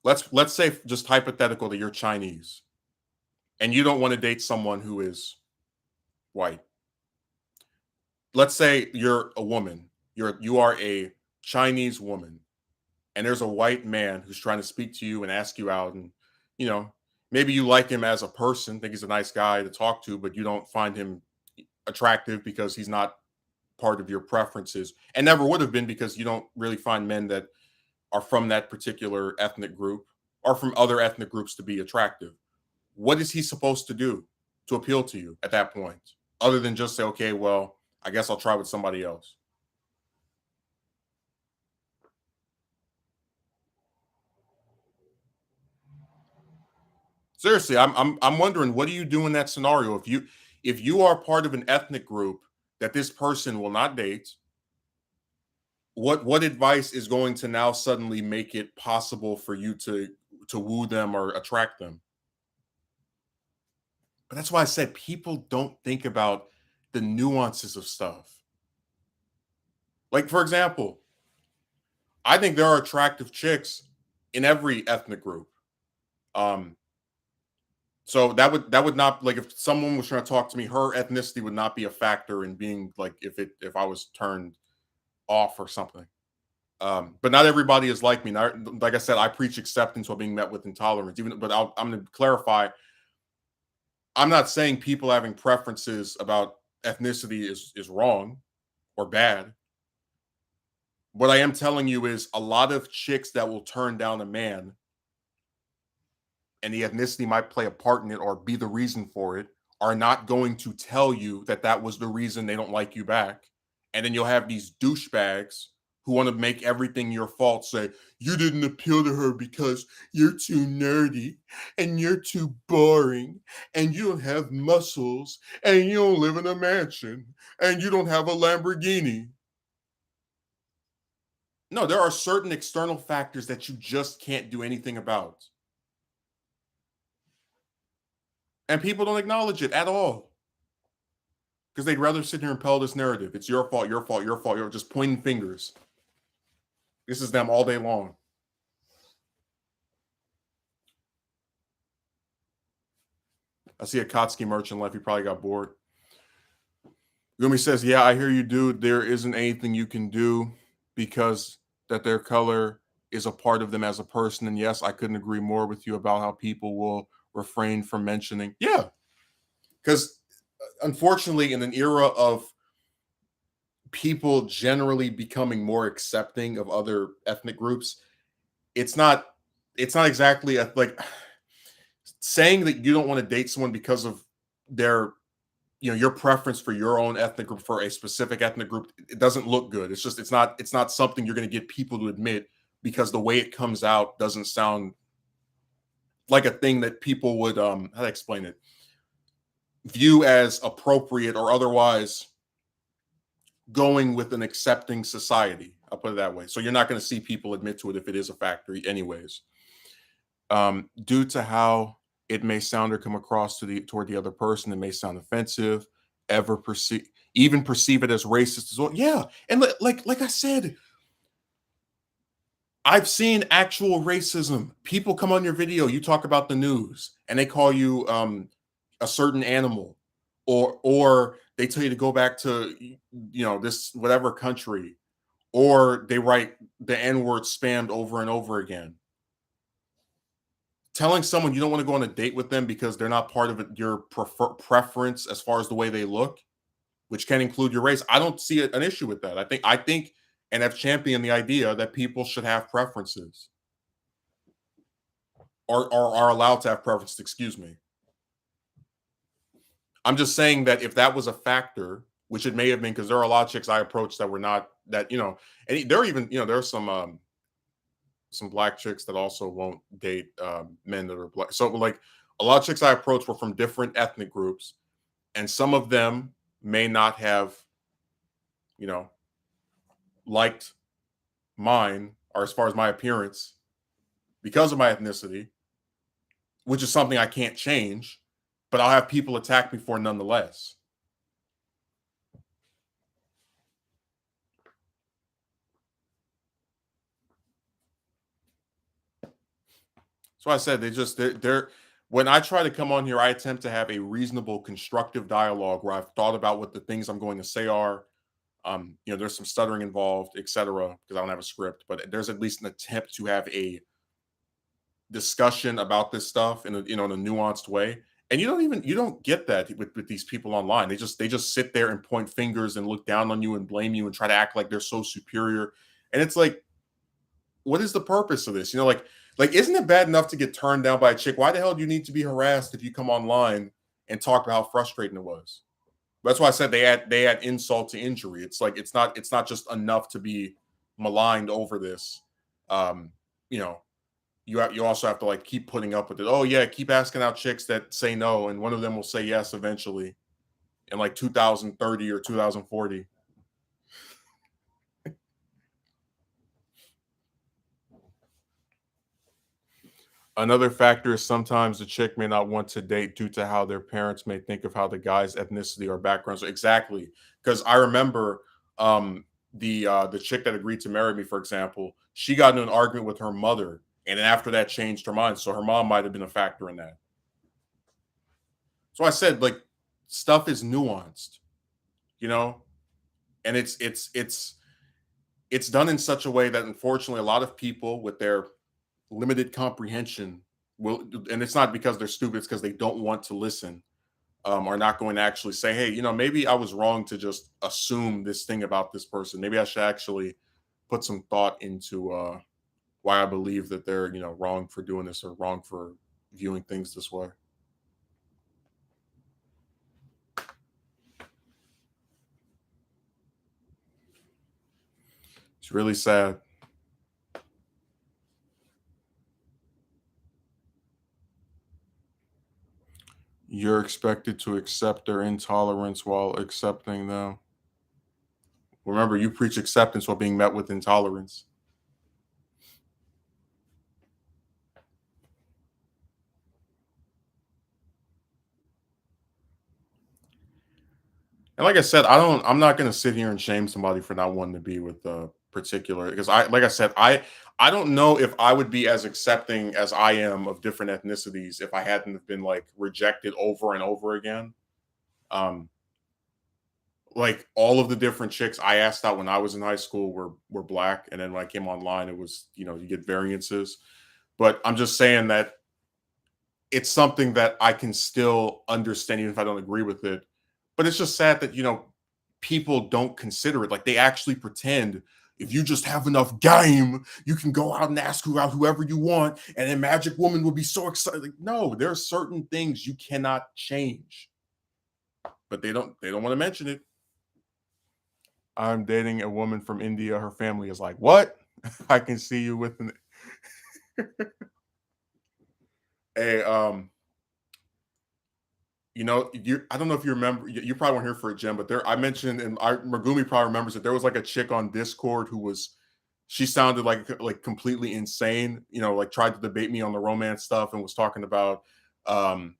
let's say just hypothetical that you're Chinese and you don't want to date someone who is white. Let's say you're a woman. You are a Chinese woman, and there's a white man who's trying to speak to you and ask you out, and you know maybe you like him as a person, think he's a nice guy to talk to, but you don't find him attractive because he's not part of your preferences, and never would have been because you don't really find men that are from that particular ethnic group or from other ethnic groups to be attractive. What is he supposed to do to appeal to you at that point, other than just say, okay, well, I guess I'll try with somebody else? Seriously, I'm wondering, what do you do in that scenario if you are part of an ethnic group that this person will not date? What advice is going to now suddenly make it possible for you to woo them or attract them? But that's why I said people don't think about the nuances of stuff. Like, for example, I think there are attractive chicks in every ethnic group. Um, so that would not, like, if someone was trying to talk to me, her ethnicity would not be a factor in being like if I was turned off or something. But not everybody is like me. Not, like I said, I preach acceptance while being met with intolerance. But I'm going to clarify. I'm not saying people having preferences about ethnicity is wrong or bad. What I am telling you is a lot of chicks that will turn down a man, and the ethnicity might play a part in it or be the reason for it, are not going to tell you that that was the reason they don't like you back. And then you'll have these douchebags who want to make everything your fault, say, you didn't appeal to her because you're too nerdy and you're too boring and you don't have muscles and you don't live in a mansion and you don't have a Lamborghini. No, there are certain external factors that you just can't do anything about. And people don't acknowledge it at all because they'd rather sit here and peddle this narrative. It's your fault, your fault, your fault. You're just pointing fingers. This is them all day long. I see a Kotsky merchant left. He probably got bored. Gumi says, yeah, I hear you, dude. There isn't anything you can do because that their color is a part of them as a person. And yes, I couldn't agree more with you about how people will refrain from mentioning. Yeah. because unfortunately, in an era of people generally becoming more accepting of other ethnic groups, it's not it's not exactly like saying that you don't want to date someone because of their your preference for your own ethnic group, for a specific ethnic group. It doesn't look good. It's not something you're going to get people to admit, because the way it comes out doesn't sound like a thing that people would how to explain it, view as appropriate or otherwise going with an accepting society. I'll put it that way. So you're not going to see people admit to it if it is a factor anyways. Due to how it may sound or come across toward the other person, it may sound offensive, ever perceive even perceive it as racist as well. Yeah, and like I said, I've seen actual racism. People come on your video, you talk about the news, and they call you a certain animal, or they tell you to go back to this whatever country, or they write the N word spammed over and over again. Telling someone you don't want to go on a date with them because they're not part of your preference as far as the way they look, which can include your race. I don't see an issue with that. I think and have championed the idea that people should have preferences, or are allowed to have preferences. Excuse me. I'm just saying that if that was a factor, which it may have been, because there are a lot of chicks I approached that were not that, and there are even, there are some black chicks that also won't date men that are black. So like a lot of chicks I approached were from different ethnic groups, and some of them may not have, you know, liked mine, or as far as my appearance, because of my ethnicity, which is something I can't change, but I'll have people attack me for nonetheless. So I said they're when I try to come on here, I attempt to have a reasonable, constructive dialogue where I've thought about what the things I'm going to say are. There's some stuttering involved, etc., because I don't have a script, but there's at least an attempt to have a discussion about this stuff in in a nuanced way. And you don't get that with these people online. They just sit there and point fingers and look down on you and blame you and try to act like they're so superior. And it's like, what is the purpose of this? Like isn't it bad enough to get turned down by a chick? Why the hell do you need to be harassed if you come online and talk about how frustrating it was? That's why I said they add insult to injury. It's like it's not just enough to be maligned over this. Um, you know, you also have to like keep putting up with it. Oh yeah, keep asking out chicks that say no, and one of them will say yes eventually in like 2030 or 2040. Another factor is sometimes the chick may not want to date due to how their parents may think of how the guy's ethnicity or background. So exactly, because I remember the chick that agreed to marry me, for example, she got in an argument with her mother, and then after that changed her mind. So her mom might have been a factor in that. So I said, like, stuff is nuanced, you know, and it's done in such a way that unfortunately a lot of people with their limited comprehension will, and it's not because they're stupid, it's because they don't want to listen, are not going to actually say, hey, maybe I was wrong to just assume this thing about this person. Maybe I should actually put some thought into why I believe that they're wrong for doing this or wrong for viewing things this way. It's really sad. You're expected to accept their intolerance while accepting them. Remember, you preach acceptance while being met with intolerance. And like I said, I'm not going to sit here and shame somebody for not wanting to be with a particular, because like I said, I don't know if I would be as accepting as I am of different ethnicities if I hadn't have been like rejected over and over again. Um, like all of the different chicks I asked out when I was in high school were black, and then when I came online, it was you get variances. But I'm just saying that it's something that I can still understand even if I don't agree with it. But it's just sad that, people don't consider it. Like they actually pretend if you just have enough game, you can go out and ask out whoever you want, and then Magic Woman will be so excited. Like, no, there are certain things you cannot change, but they don't want to mention it. I'm dating a woman from India. Her family is like, what? I can see you with an a I don't know if you remember. You probably weren't here for it, Jim, but there I mentioned, and Megumi probably remembers that there was like a chick on Discord who was she sounded like completely insane. Like tried to debate me on the romance stuff and was talking about, um,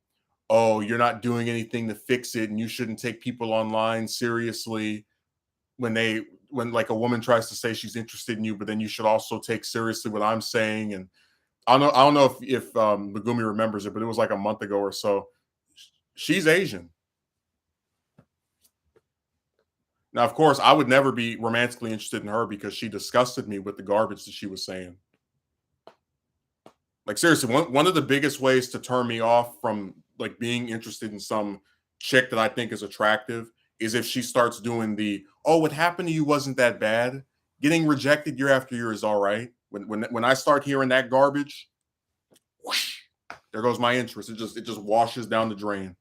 oh, you're not doing anything to fix it, and you shouldn't take people online seriously when like a woman tries to say she's interested in you, but then you should also take seriously what I'm saying. And I don't know if Megumi remembers it, but it was like a month ago or so. She's Asian. Now, of course, I would never be romantically interested in her because she disgusted me with the garbage that she was saying. Like seriously, one of the biggest ways to turn me off from like being interested in some chick that I think is attractive is if she starts doing the "oh, what happened to you wasn't that bad." Getting rejected year after year is all right. When I start hearing that garbage, whoosh, there goes my interest. It just washes down the drain.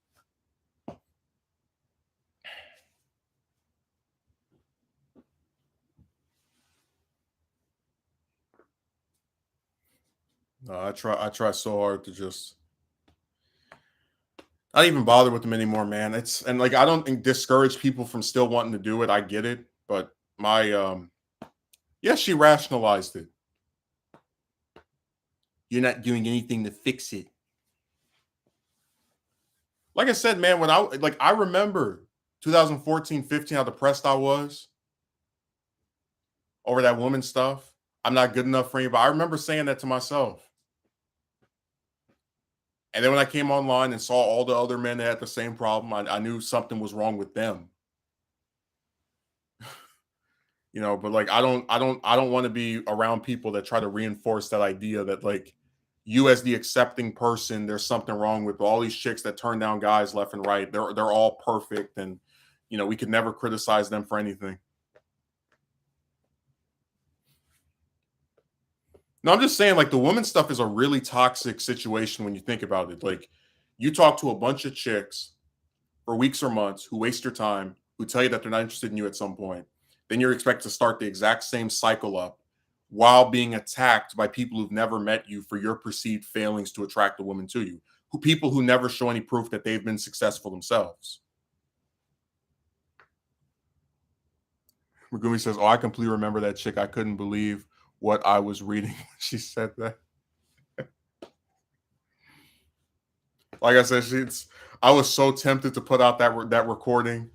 I try so hard to just not even bother with them anymore, man. It's and like I don't think discourage people from still wanting to do it. I get it, but my yeah, she rationalized it. You're not doing anything to fix it. Like I said, man, when I remember 2014, 15, how depressed I was over that woman stuff. I'm not good enough for anybody. I remember saying that to myself. And then when I came online and saw all the other men that had the same problem, I knew something was wrong with them. But like I don't want to be around people that try to reinforce that idea that like you as the accepting person, there's something wrong with all these chicks that turn down guys left and right. They're all perfect, and we could never criticize them for anything. No, I'm just saying, like, the woman stuff is a really toxic situation when you think about it. Like, you talk to a bunch of chicks for weeks or months who waste your time, who tell you that they're not interested in you at some point. Then you're expected to start the exact same cycle up while being attacked by people who've never met you for your perceived failings to attract a woman to you, people who never show any proof that they've been successful themselves. Megumi says, "Oh, I completely remember that chick. I couldn't believe what I was reading when she said that." Like I said, I was so tempted to put out that recording.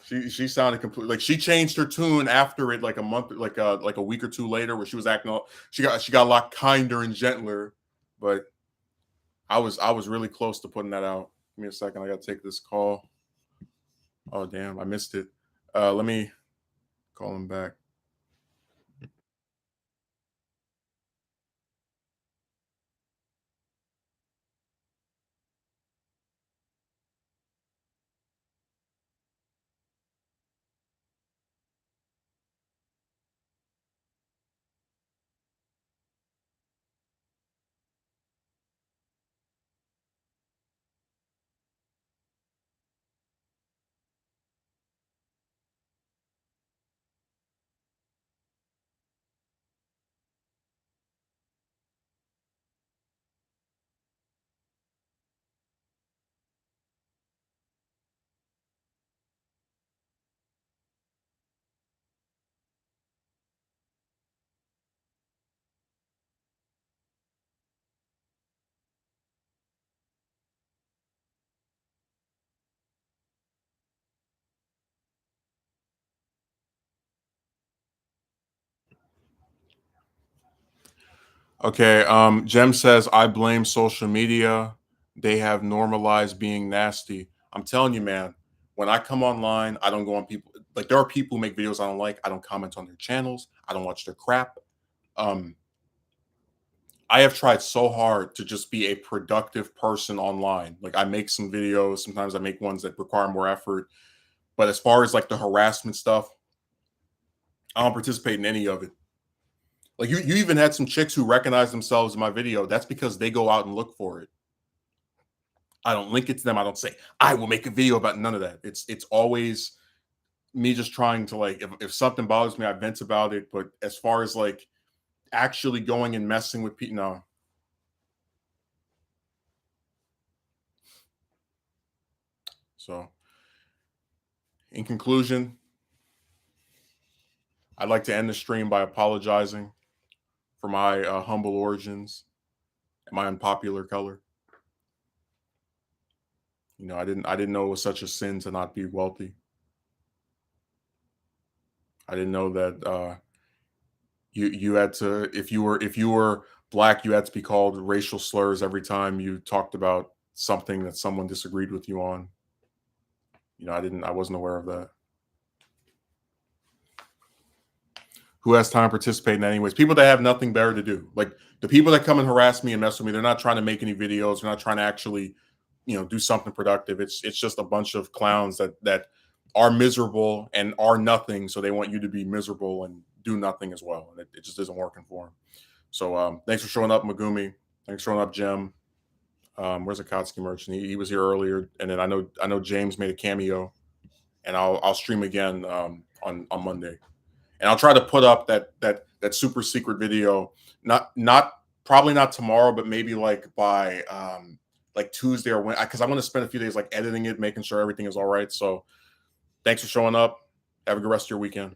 She sounded completely like she changed her tune after it, like a month, like a week or two later, where she was acting all she got a lot kinder and gentler. But I was really close to putting that out. Give me a second. I got to take this call. Oh damn, I missed it. Let me call him back. Okay. Jem says I blame social media. They have normalized being nasty. I'm telling you, man. When I come online, I don't go on people. Like there are people who make videos I don't like. I don't comment on their channels. I don't watch their crap. Um, I have tried so hard to just be a productive person online. Like I make some videos, sometimes I make ones that require more effort. But as far as like the harassment stuff, I don't participate in any of it. Like you even had some chicks who recognize themselves in my video. That's because they go out and look for it. I don't link it to them. I don't say I will make a video about none of that. It's always me just trying to like if something bothers me, I vent about it. But as far as like actually going and messing with people, no. So in conclusion, I'd like to end the stream by apologizing for my humble origins and my unpopular color. You know, I didn't know it was such a sin to not be wealthy. I didn't know that you had to if you were black, you had to be called racial slurs every time you talked about something that someone disagreed with you on. You know, I wasn't aware of that. Who has time to participate in anyways? People that have nothing better to do. Like the people that come and harass me and mess with me, they're not trying to make any videos. They're not trying to actually, do something productive. It's just a bunch of clowns that are miserable and are nothing. So they want you to be miserable and do nothing as well. And it just isn't working for them. So thanks for showing up, Megumi. Thanks for showing up, Jem. Where's Akatsuki merchant? He was here earlier, and then I know James made a cameo, and I'll stream again on Monday, and I'll try to put up that super secret video. Not probably not tomorrow, but maybe like by like Tuesday or when, because I want to spend a few days like editing it, making sure everything is all right. So thanks for showing up. Have a good rest of your weekend.